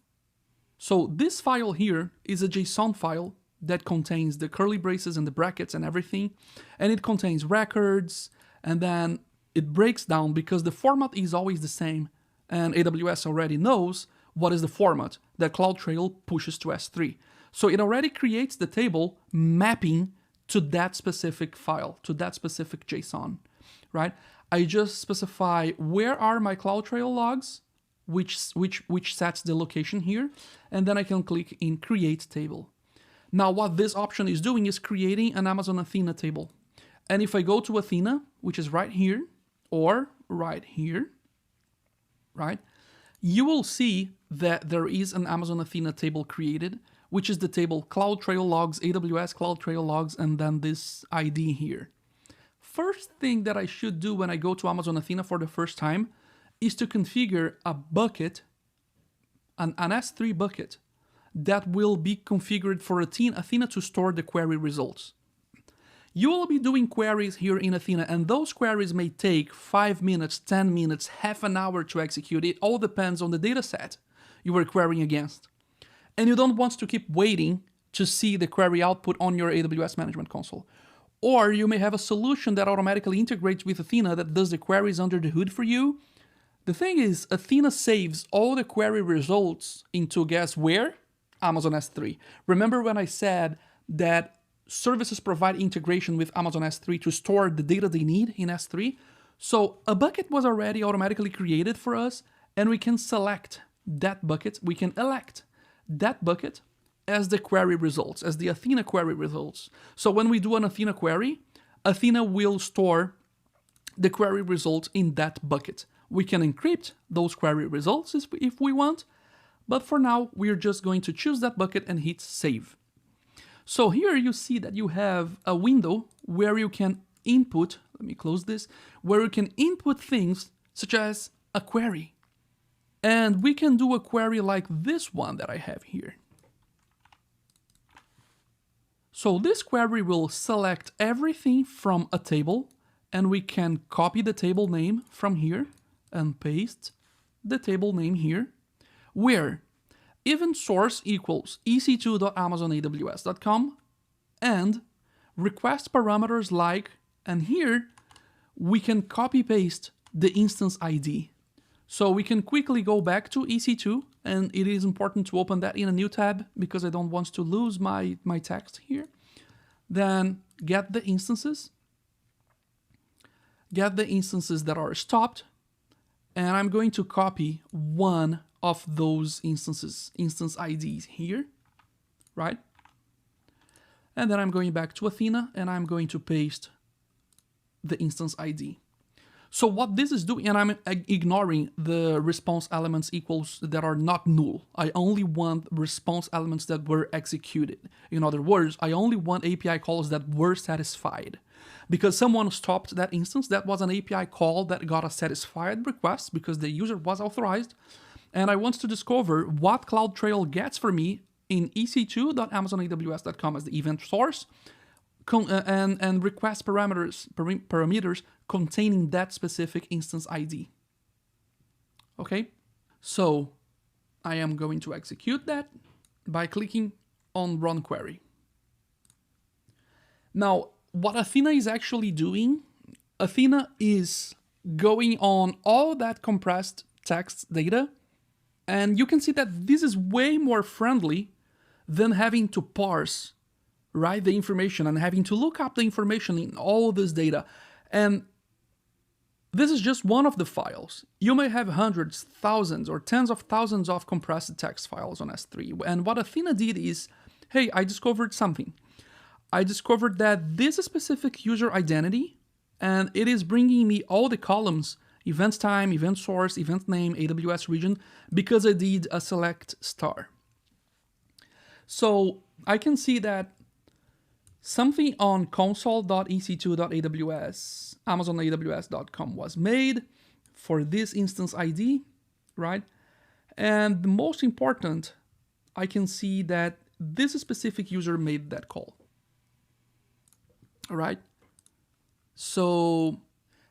So this file here is a JSON file that contains the curly braces and the brackets and everything. And it contains records, and then it breaks down because the format is always the same. And AWS already knows what is the format that CloudTrail pushes to S3. So it already creates the table mapping to that specific file, to that specific JSON, right? I just specify where are my CloudTrail logs, which sets the location here, and then I can click in Create Table. Now what this option is doing is creating an Amazon Athena table. And if I go to Athena, which is right here, or right here, right, you will see that there is an Amazon Athena table created, which is the table CloudTrail logs, AWS CloudTrail logs, and then this ID here. First thing that I should do when I go to Amazon Athena for the first time is to configure a bucket, an S3 bucket, that will be configured for Athena to store the query results. You will be doing queries here in Athena, and those queries may take 5 minutes, 10 minutes, half an hour to execute. It all depends on the data set you are querying against. And you don't want to keep waiting to see the query output on your AWS Management Console. Or you may have a solution that automatically integrates with Athena that does the queries under the hood for you. The thing is, Athena saves all the query results into, guess where? Amazon S3. Remember when I said that services provide integration with Amazon S3 to store the data they need in S3? So a bucket was already automatically created for us, and we can select that bucket, we can elect that bucket as the query results, as the Athena query results. So when we do an Athena query, Athena will store the query result in that bucket. We can encrypt those query results if we want, but for now, we're just going to choose that bucket and hit save. So here you see that you have a window where you can input, let me close this, where you can input things such as a query. And we can do a query like this one that I have here. So this query will select everything from a table, and we can copy the table name from here and paste the table name here, where event source equals ec2.amazonaws.com and request parameters like, and here we can copy paste the instance ID. So we can quickly go back to EC2, and it is important to open that in a new tab because I don't want to lose my text here. Then get the instances that are stopped, and I'm going to copy one of those instance IDs here, right? And then I'm going back to Athena, and I'm going to paste the instance ID. So what this is doing, and I'm ignoring the response elements equals that are not null. I only want response elements that were executed. In other words, I only want API calls that were satisfied. Because someone stopped that instance, that was an API call that got a satisfied request because the user was authorized. And I want to discover what CloudTrail gets for me in ec2.amazonaws.com as the event source, and request parameters containing that specific instance ID. Okay, so I am going to execute that by clicking on Run Query. Now, what Athena is actually doing, Athena is going on all that compressed text data, and you can see that this is way more friendly than having to parse, right, the information and having to look up the information in all this data. And This is just one of the files. You may have hundreds, thousands, or tens of thousands of compressed text files on S3. And what Athena did is, hey, I discovered something. I discovered that this specific user identity, and it is bringing me all the columns, event time, event source, event name, AWS region, because I did a select star. So I can see that something on console.ec2.aws, amazonaws.com was made for this instance ID, right? And the most important, I can see that this specific user made that call. All right. So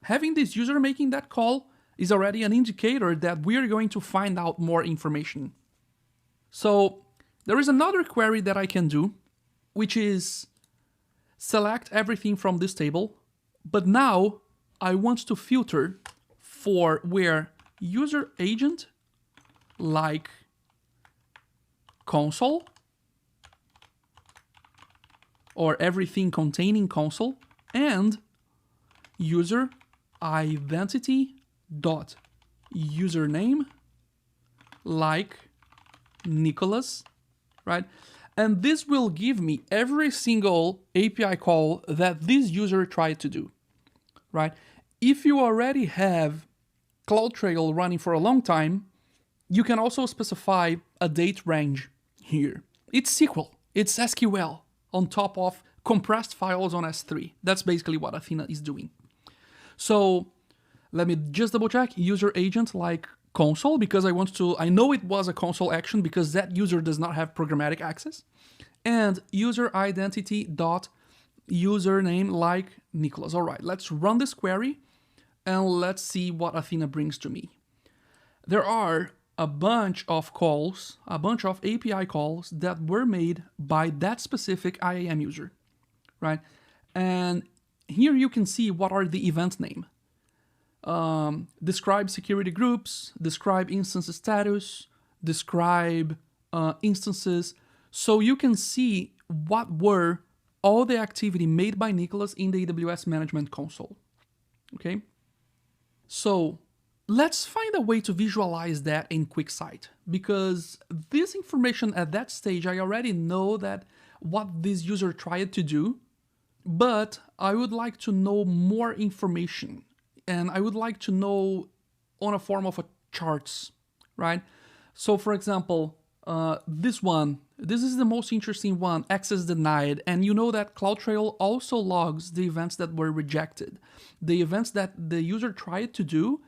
having this user making that call is already an indicator that we are going to find out more information. So there is another query that I can do, which is select everything from this table, but now I want to filter for where user agent like console or everything containing console and user identity dot username like Nicholas, right? And this will give me every single API call that this user tried to do, right? If you already have CloudTrail running for a long time, you can also specify a date range here. It's SQL, it's SQL on top of compressed files on S3. That's basically what Athena is doing. So let me just double check user agent like console, because I know it was a console action because that user does not have programmatic access, and user identity dot username like Nicholas. All right, let's run this query and let's see what Athena brings to me. There are a bunch of calls, a bunch of API calls that were made by that specific IAM user, right? And here you can see what are the event name. Describe security groups, describe instance status, describe instances. So you can see what were all the activity made by Nicholas in the AWS Management Console, okay? So let's find a way to visualize that in QuickSight, because this information at that stage, I already know that what this user tried to do, but I would like to know more information, and I would like to know on a form of a charts, right? So for example, this is the most interesting one, access denied, and you know that CloudTrail also logs the events that were rejected, the events that the user tried to do,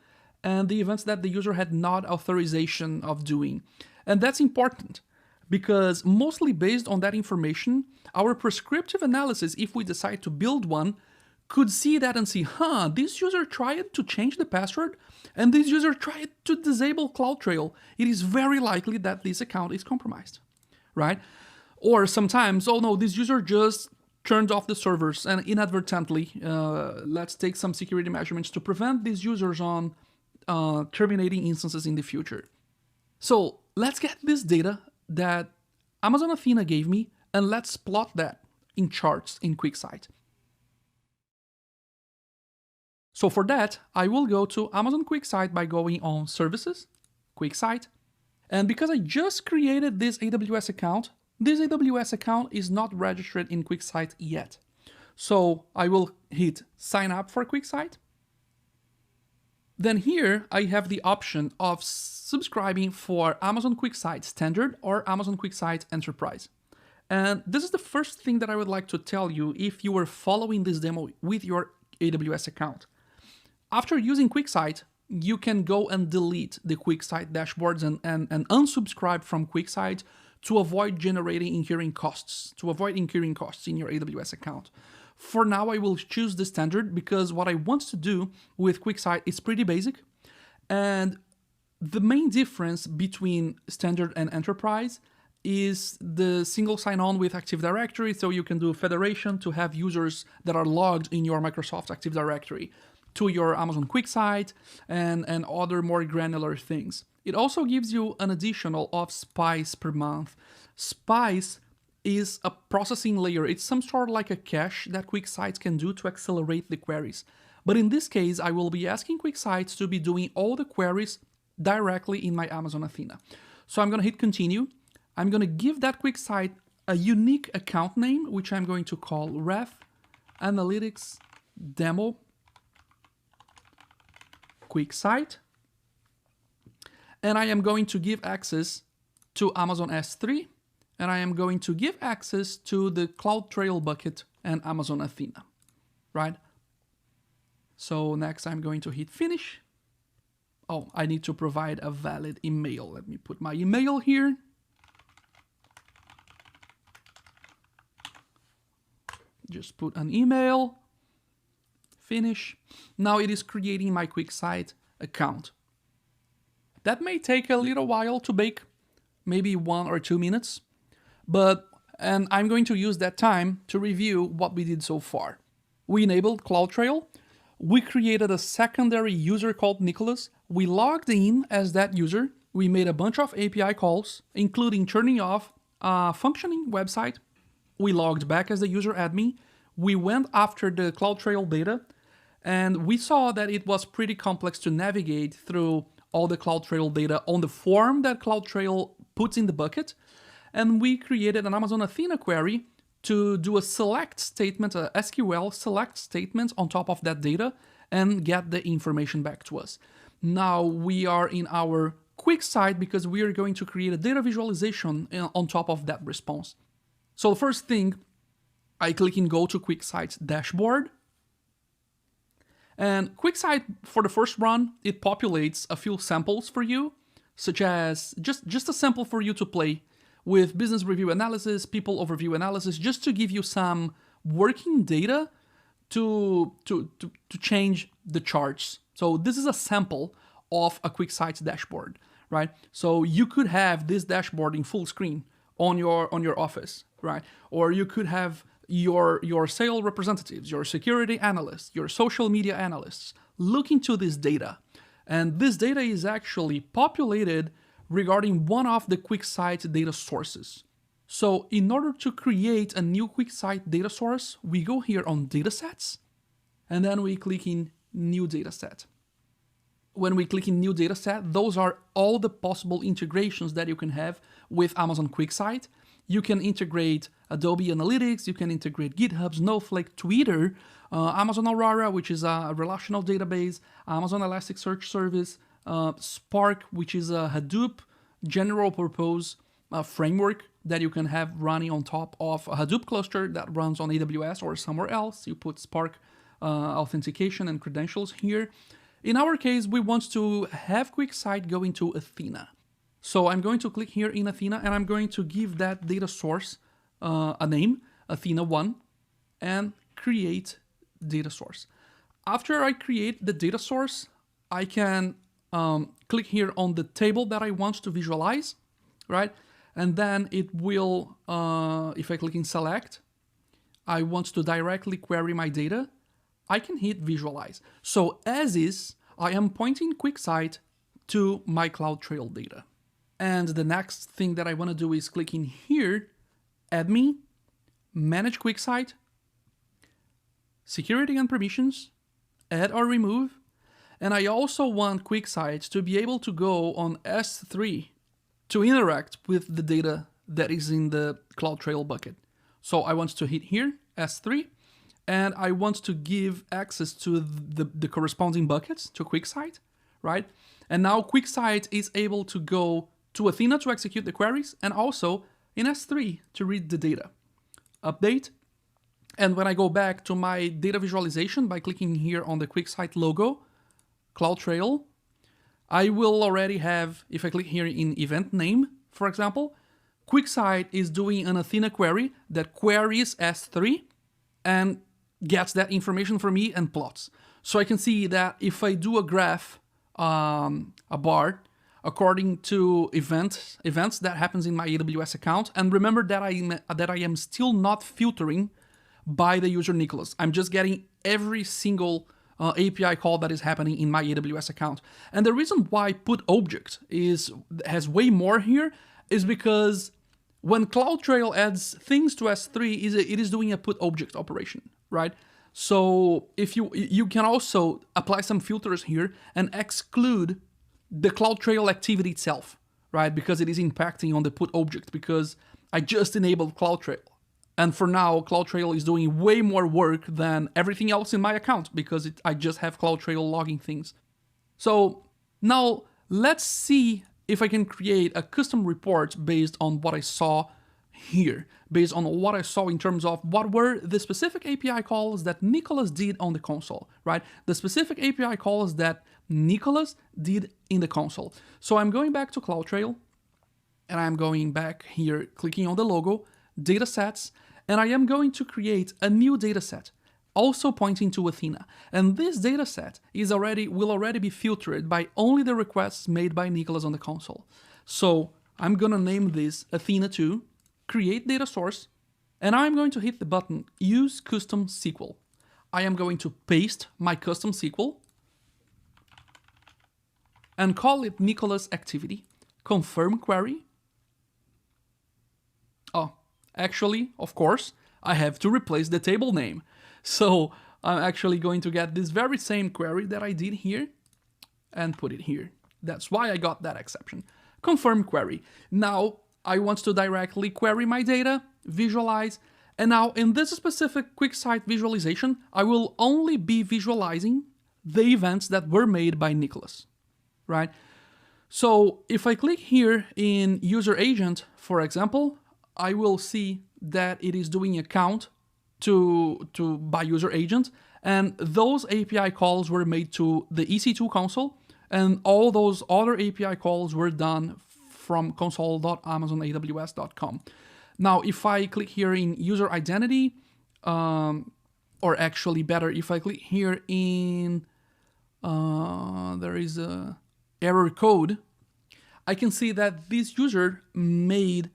and the events that the user had not authorization of doing. And that's important because mostly based on that information, our prescriptive analysis, if we decide to build one, could see that and see, this user tried to change the password and this user tried to disable CloudTrail. It is very likely that this account is compromised, right? Or sometimes, oh no, this user just turned off the servers and inadvertently, let's take some security measurements to prevent these users on terminating instances in the future. So let's get this data that Amazon Athena gave me and let's plot that in charts in QuickSight. So for that, I will go to Amazon QuickSight by going on Services, QuickSight. And because I just created this AWS account is not registered in QuickSight yet. So I will hit Sign Up for QuickSight. Then here I have the option of subscribing for Amazon QuickSight Standard or Amazon QuickSight Enterprise. And this is the first thing that I would like to tell you if you were following this demo with your AWS account. After using QuickSight, you can go and delete the QuickSight dashboards and unsubscribe from QuickSight to avoid incurring costs in your AWS account. For now, I will choose the standard because what I want to do with QuickSight is pretty basic. And the main difference between standard and enterprise is the single sign-on with Active Directory. So you can do federation to have users that are logged in your Microsoft Active Directory to your Amazon QuickSight and other more granular things. It also gives you an additional of Spice per month. Spice is a processing layer. It's some sort of like a cache that QuickSight can do to accelerate the queries. But in this case, I will be asking QuickSight to be doing all the queries directly in my Amazon Athena. So I'm going to hit continue. I'm going to give that QuickSight a unique account name, which I'm going to call Ref Analytics Demo QuickSight. And I am going to give access to Amazon S3, and I am going to give access to the CloudTrail bucket and Amazon Athena, right? So next I'm going to hit finish. Oh, I need to provide a valid email. Let me put my email here. Just put an email, finish. Now it is creating my QuickSight account. That may take a little while to bake, maybe 1 or 2 minutes, and I'm going to use that time to review what we did so far. We enabled CloudTrail. We created a secondary user called Nicholas. We logged in as that user. We made a bunch of API calls, including turning off a functioning website. We logged back as the user admin. We went after the CloudTrail data, and we saw that it was pretty complex to navigate through all the CloudTrail data on the form that CloudTrail puts in the bucket. And we created an Amazon Athena query to do a select statement, a SQL select statement on top of that data and get the information back to us. Now we are in our QuickSight because we are going to create a data visualization on top of that response. So the first thing, I click in Go to QuickSight's dashboard. And QuickSight, for the first run, it populates a few samples for you, such as just a sample for you to play with business review analysis, people overview analysis, just to give you some working data to change the charts. So this is a sample of a QuickSight dashboard, right? So you could have this dashboard in full screen on your office, right? Or you could have your sales representatives, your security analysts, your social media analysts look into this data. And this data is actually populated regarding one of the QuickSight data sources. So in order to create a new QuickSight data source, we go here on Datasets, and then we click in New Dataset. When we click in New Dataset, those are all the possible integrations that you can have with Amazon QuickSight. You can integrate Adobe Analytics, you can integrate GitHub, Snowflake, Twitter, Amazon Aurora, which is a relational database, Amazon Elasticsearch Service, Spark, which is a Hadoop general purpose framework that you can have running on top of a Hadoop cluster that runs on AWS or somewhere else. You put Spark authentication and credentials here. In our case, we want to have QuickSight go into Athena. So I'm going to click here in Athena, and I'm going to give that data source a name, Athena1, and create data source. After I create the data source, I can click here on the table that I want to visualize, right? And then it will, if I click in select, I want to directly query my data, I can hit visualize. So as is, I am pointing QuickSight to my CloudTrail data. And the next thing that I want to do is click in here, admin, manage QuickSight, security and permissions, add or remove. And I also want QuickSight to be able to go on S3 to interact with the data that is in the CloudTrail bucket. So I want to hit here, S3, and I want to give access to the corresponding buckets to QuickSight, right? And now QuickSight is able to go to Athena to execute the queries, and also in S3 to read the data. Update. And when I go back to my data visualization by clicking here on the QuickSight logo, CloudTrail, I will already have, if I click here in event name, for example, QuickSight is doing an Athena query that queries S3 and gets that information for me and plots. So I can see that if I do a graph, a bar, according to events that happens in my AWS account, and remember that I am still not filtering by the user Nicholas. I'm just getting every single API call that is happening in my AWS account. And the reason why put object has way more here is because when CloudTrail adds things to S3, it is doing a put object operation, right? So if you can also apply some filters here and exclude the CloudTrail activity itself, right? Because it is impacting on the put object, because I just enabled CloudTrail. And for now, CloudTrail is doing way more work than everything else in my account because I just have CloudTrail logging things. So now let's see if I can create a custom report based on what I saw here, based on what I saw in terms of what were the specific API calls that Nicholas did on the console, right? The specific API calls that Nicholas did in the console. So I'm going back to CloudTrail, and I'm going back here, clicking on the logo, datasets, and I am going to create a new dataset, also pointing to Athena. And this dataset will already be filtered by only the requests made by Nicholas on the console. So I'm gonna name this Athena2, create data source, and I'm going to hit the button, use custom SQL. I am going to paste my custom SQL and call it Nicholas activity, confirm query. Oh, actually, of course, I have to replace the table name. So I'm actually going to get this very same query that I did here and put it here. That's why I got that exception. Confirm query. Now I want to directly query my data, visualize, and now in this specific QuickSight visualization, I will only be visualizing the events that were made by Nicholas, right? So if I click here in user agent, for example, I will see that it is doing a count by user agent, and those API calls were made to the EC2 console, and all those other API calls were done from console.amazonaws.com. Now, if I click here in user identity, or actually better, if I click here in, there is a error code, I can see that this user made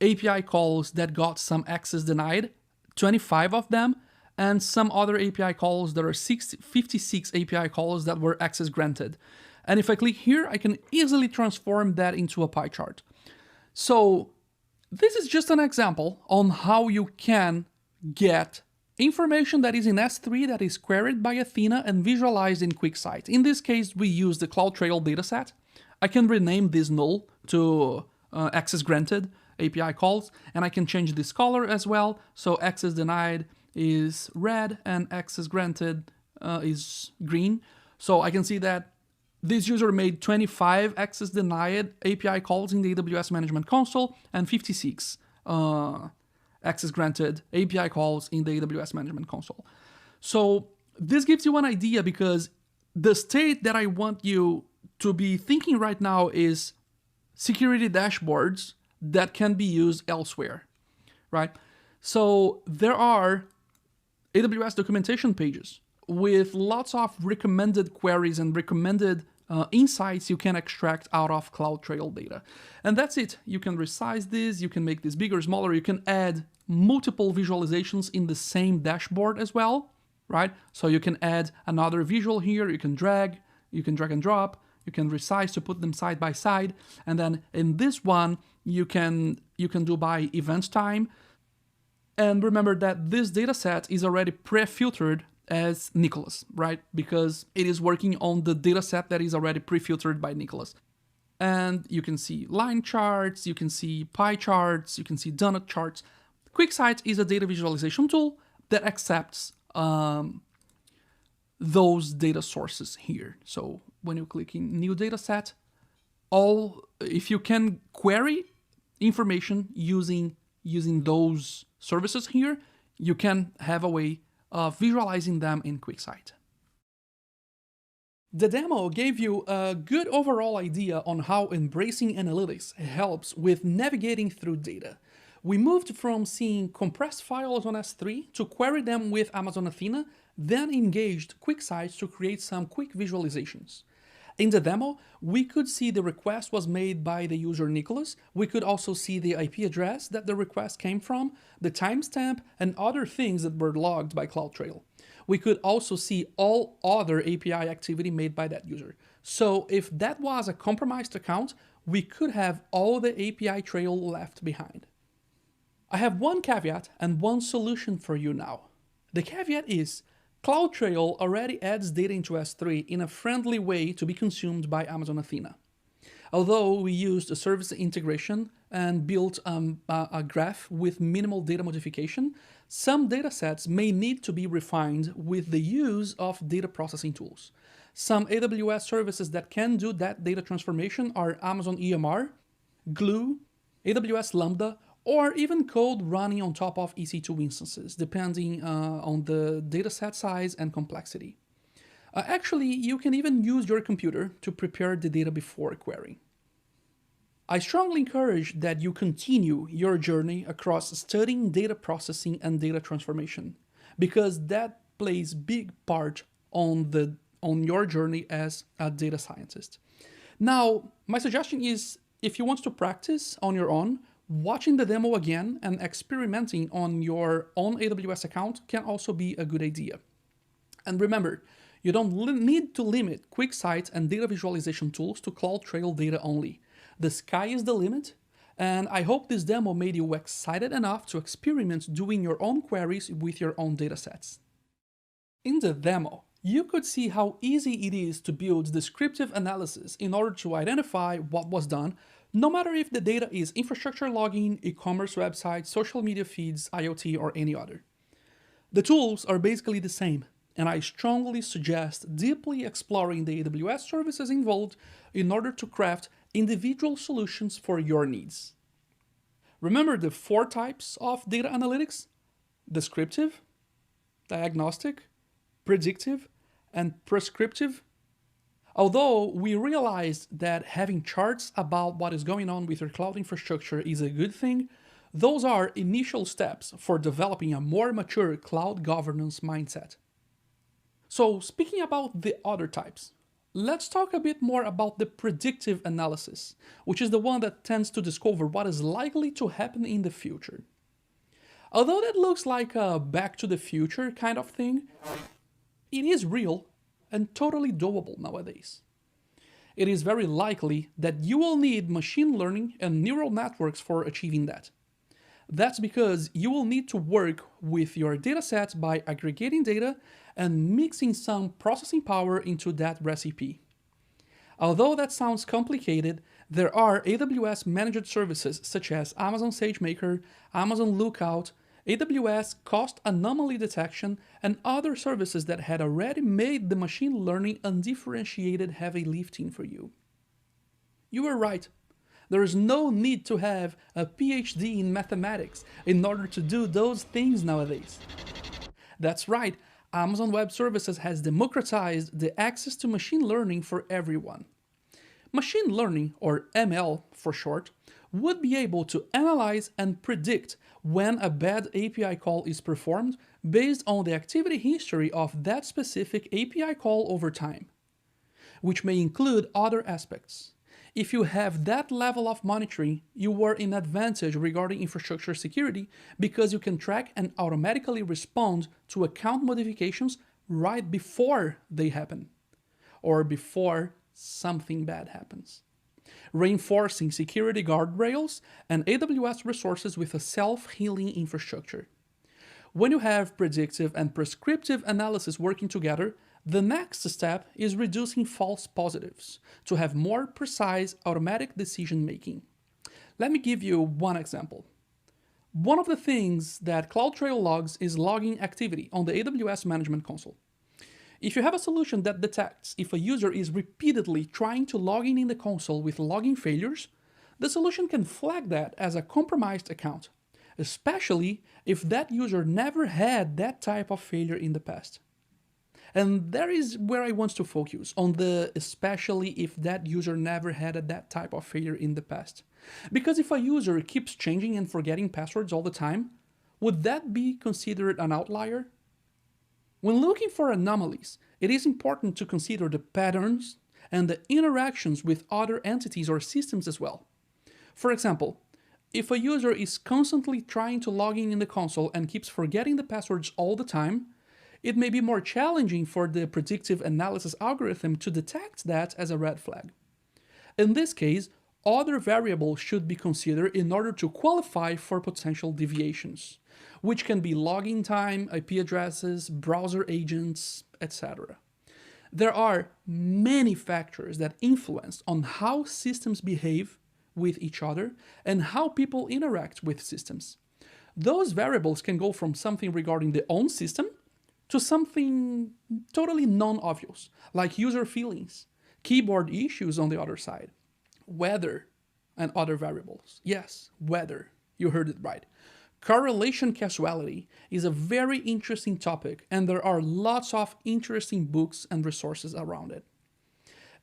API calls that got some access denied, 25 of them, and some other API calls that are 56 API calls that were access granted. And if I click here, I can easily transform that into a pie chart. So this is just an example on how you can get information that is in S3 that is queried by Athena and visualized in QuickSight. In this case, we use the CloudTrail dataset. I can rename this null to access granted API calls, and I can change this color as well. So access denied is red and access granted is green. So I can see that this user made 25 access denied API calls in the AWS Management Console and 56 access granted API calls in the AWS Management Console. So this gives you an idea, because the state that I want you to be thinking right now is security dashboards that can be used elsewhere, right? So there are AWS documentation pages with lots of recommended queries and recommended insights you can extract out of CloudTrail data. And that's it. You can resize this, you can make this bigger, smaller, you can add multiple visualizations in the same dashboard as well, right? So you can add another visual here, you can drag and drop, you can resize to put them side by side, and then in this one, you can do by event time. And remember that this dataset is already pre-filtered as Nicholas, right? Because it is working on the dataset that is already pre-filtered by Nicholas. And you can see line charts, you can see pie charts, you can see donut charts. QuickSight is a data visualization tool that accepts those data sources here. So when you click in new dataset, if you can query information using those services here, you can have a way of visualizing them in QuickSight. The demo gave you a good overall idea on how embracing analytics helps with navigating through data. We moved from seeing compressed files on S3 to query them with Amazon Athena, then engaged QuickSight to create some quick visualizations. In the demo, we could see the request was made by the user Nicholas. We could also see the IP address that the request came from, the timestamp, and other things that were logged by CloudTrail. We could also see all other API activity made by that user. So if that was a compromised account, we could have all the API trail left behind. I have one caveat and one solution for you now. The caveat is, CloudTrail already adds data into S3 in a friendly way to be consumed by Amazon Athena. Although we used a service integration and built a graph with minimal data modification, some datasets may need to be refined with the use of data processing tools. Some AWS services that can do that data transformation are Amazon EMR, Glue, AWS Lambda, or even code running on top of EC2 instances, depending on the dataset size and complexity. Actually, you can even use your computer to prepare the data before querying. I strongly encourage that you continue your journey across studying data processing and data transformation, because that plays big part on your journey as a data scientist. Now, my suggestion is, if you want to practice on your own, watching the demo again and experimenting on your own AWS account can also be a good idea. And remember, you don't need to limit QuickSight and data visualization tools to CloudTrail data only. The sky is the limit, and I hope this demo made you excited enough to experiment doing your own queries with your own datasets. In the demo, you could see how easy it is to build descriptive analysis in order to identify what was done, no matter if the data is infrastructure logging, e-commerce websites, social media feeds, IoT, or any other. The tools are basically the same, and I strongly suggest deeply exploring the AWS services involved in order to craft individual solutions for your needs. Remember the 4 types of data analytics: descriptive, diagnostic, predictive, and prescriptive. Although we realized that having charts about what is going on with your cloud infrastructure is a good thing, those are initial steps for developing a more mature cloud governance mindset. So speaking about the other types, let's talk a bit more about the predictive analysis, which is the one that tends to discover what is likely to happen in the future. Although that looks like a Back to the Future kind of thing, it is real and totally doable nowadays. It is very likely that you will need machine learning and neural networks for achieving that. That's because you will need to work with your dataset by aggregating data and mixing some processing power into that recipe. Although that sounds complicated, there are AWS managed services such as Amazon SageMaker, Amazon Lookout, AWS Cost Anomaly Detection, and other services that had already made the machine learning undifferentiated heavy lifting for you. You were right. There is no need to have a PhD in mathematics in order to do those things nowadays. That's right, Amazon Web Services has democratized the access to machine learning for everyone. Machine learning, or ML for short, would be able to analyze and predict when a bad API call is performed based on the activity history of that specific API call over time, which may include other aspects. If you have that level of monitoring, you are in advantage regarding infrastructure security because you can track and automatically respond to account modifications right before they happen, or before something bad happens, reinforcing security guardrails and AWS resources with a self-healing infrastructure. When you have predictive and prescriptive analysis working together, the next step is reducing false positives to have more precise automatic decision making. Let me give you one example. One of the things that CloudTrail logs is logging activity on the AWS Management Console. If you have a solution that detects if a user is repeatedly trying to log in the console with logging failures, the solution can flag that as a compromised account, especially if that user never had that type of failure in the past. And that is where I want to focus, on the especially if that user never had that type of failure in the past. Because if a user keeps changing and forgetting passwords all the time, would that be considered an outlier? When looking for anomalies, it is important to consider the patterns and the interactions with other entities or systems as well. For example, if a user is constantly trying to log in the console and keeps forgetting the passwords all the time, it may be more challenging for the predictive analysis algorithm to detect that as a red flag. In this case, other variables should be considered in order to qualify for potential deviations, which can be login time, IP addresses, browser agents, etc. There are many factors that influence on how systems behave with each other and how people interact with systems. Those variables can go from something regarding the own system to something totally non-obvious, like user feelings, keyboard issues on the other side, weather, and other variables. Yes, weather. You heard it right. Correlation causality is a very interesting topic, and there are lots of interesting books and resources around it.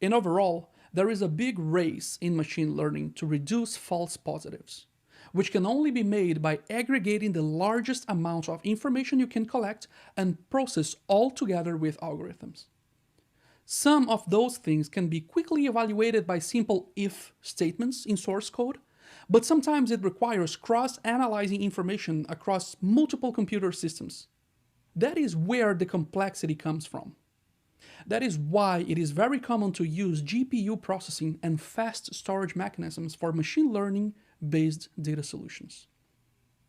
And overall, there is a big race in machine learning to reduce false positives, which can only be made by aggregating the largest amount of information you can collect and process all together with algorithms. Some of those things can be quickly evaluated by simple if statements in source code, but sometimes it requires cross-analyzing information across multiple computer systems. That is where the complexity comes from. That is why it is very common to use GPU processing and fast storage mechanisms for machine learning-based data solutions.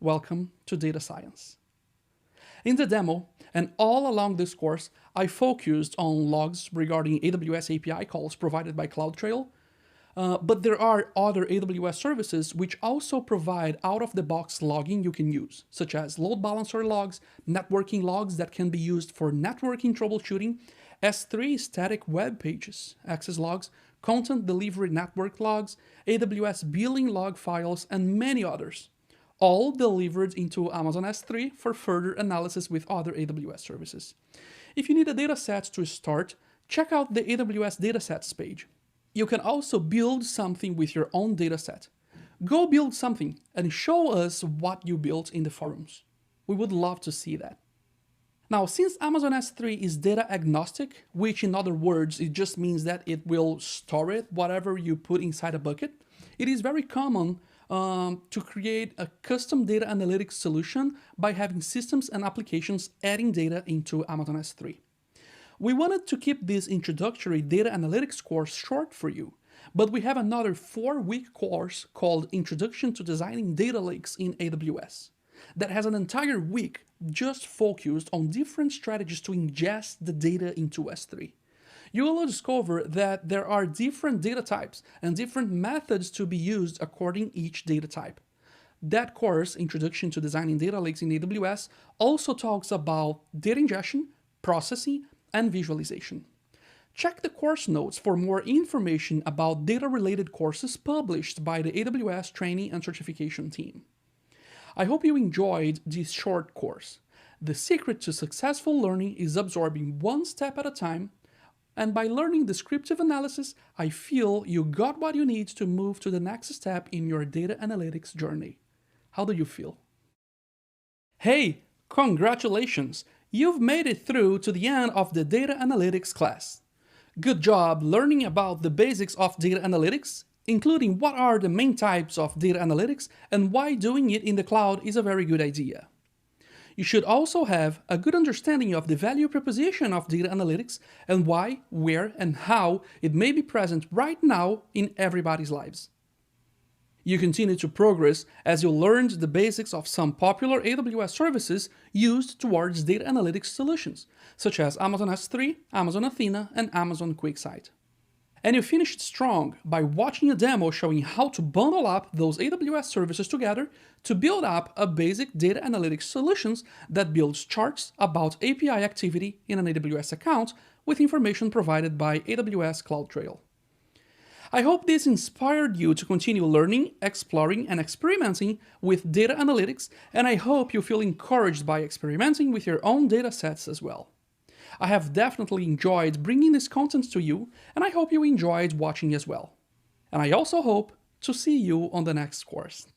Welcome to data science. In the demo, and all along this course, I focused on logs regarding AWS API calls provided by CloudTrail, but there are other AWS services which also provide out-of-the-box logging you can use, such as load balancer logs, networking logs that can be used for networking troubleshooting, S3 static web pages, access logs, content delivery network logs, AWS billing log files, and many others, all delivered into Amazon S3 for further analysis with other AWS services. If you need a dataset to start, check out the AWS datasets page. You can also build something with your own dataset. Go build something and show us what you built in the forums. We would love to see that. Now, since Amazon S3 is data agnostic, which in other words, it just means that it will store it, whatever you put inside a bucket, it is very common to create a custom data analytics solution by having systems and applications adding data into Amazon S3. We wanted to keep this introductory data analytics course short for you, but we have another 4-week course called Introduction to Designing Data Lakes in AWS that has an entire week just focused on different strategies to ingest the data into S3. You will discover that there are different data types and different methods to be used according each data type. That course, Introduction to Designing Data Lakes in AWS, also talks about data ingestion, processing, and visualization. Check the course notes for more information about data-related courses published by the AWS training and certification team. I hope you enjoyed this short course. The secret to successful learning is absorbing one step at a time, and by learning descriptive analysis, I feel you got what you need to move to the next step in your data analytics journey. How do you feel? Hey, congratulations! You've made it through to the end of the data analytics class. Good job learning about the basics of data analytics, including what are the main types of data analytics and why doing it in the cloud is a very good idea. You should also have a good understanding of the value proposition of data analytics and why, where, and how it may be present right now in everybody's lives. You continue to progress as you learned the basics of some popular AWS services used towards data analytics solutions, such as Amazon S3, Amazon Athena, and Amazon QuickSight. And you finished strong by watching a demo showing how to bundle up those AWS services together to build up a basic data analytics solutions that builds charts about API activity in an AWS account with information provided by AWS CloudTrail. I hope this inspired you to continue learning, exploring, and experimenting with data analytics, and I hope you feel encouraged by experimenting with your own data sets as well. I have definitely enjoyed bringing this content to you, and I hope you enjoyed watching as well. And I also hope to see you on the next course.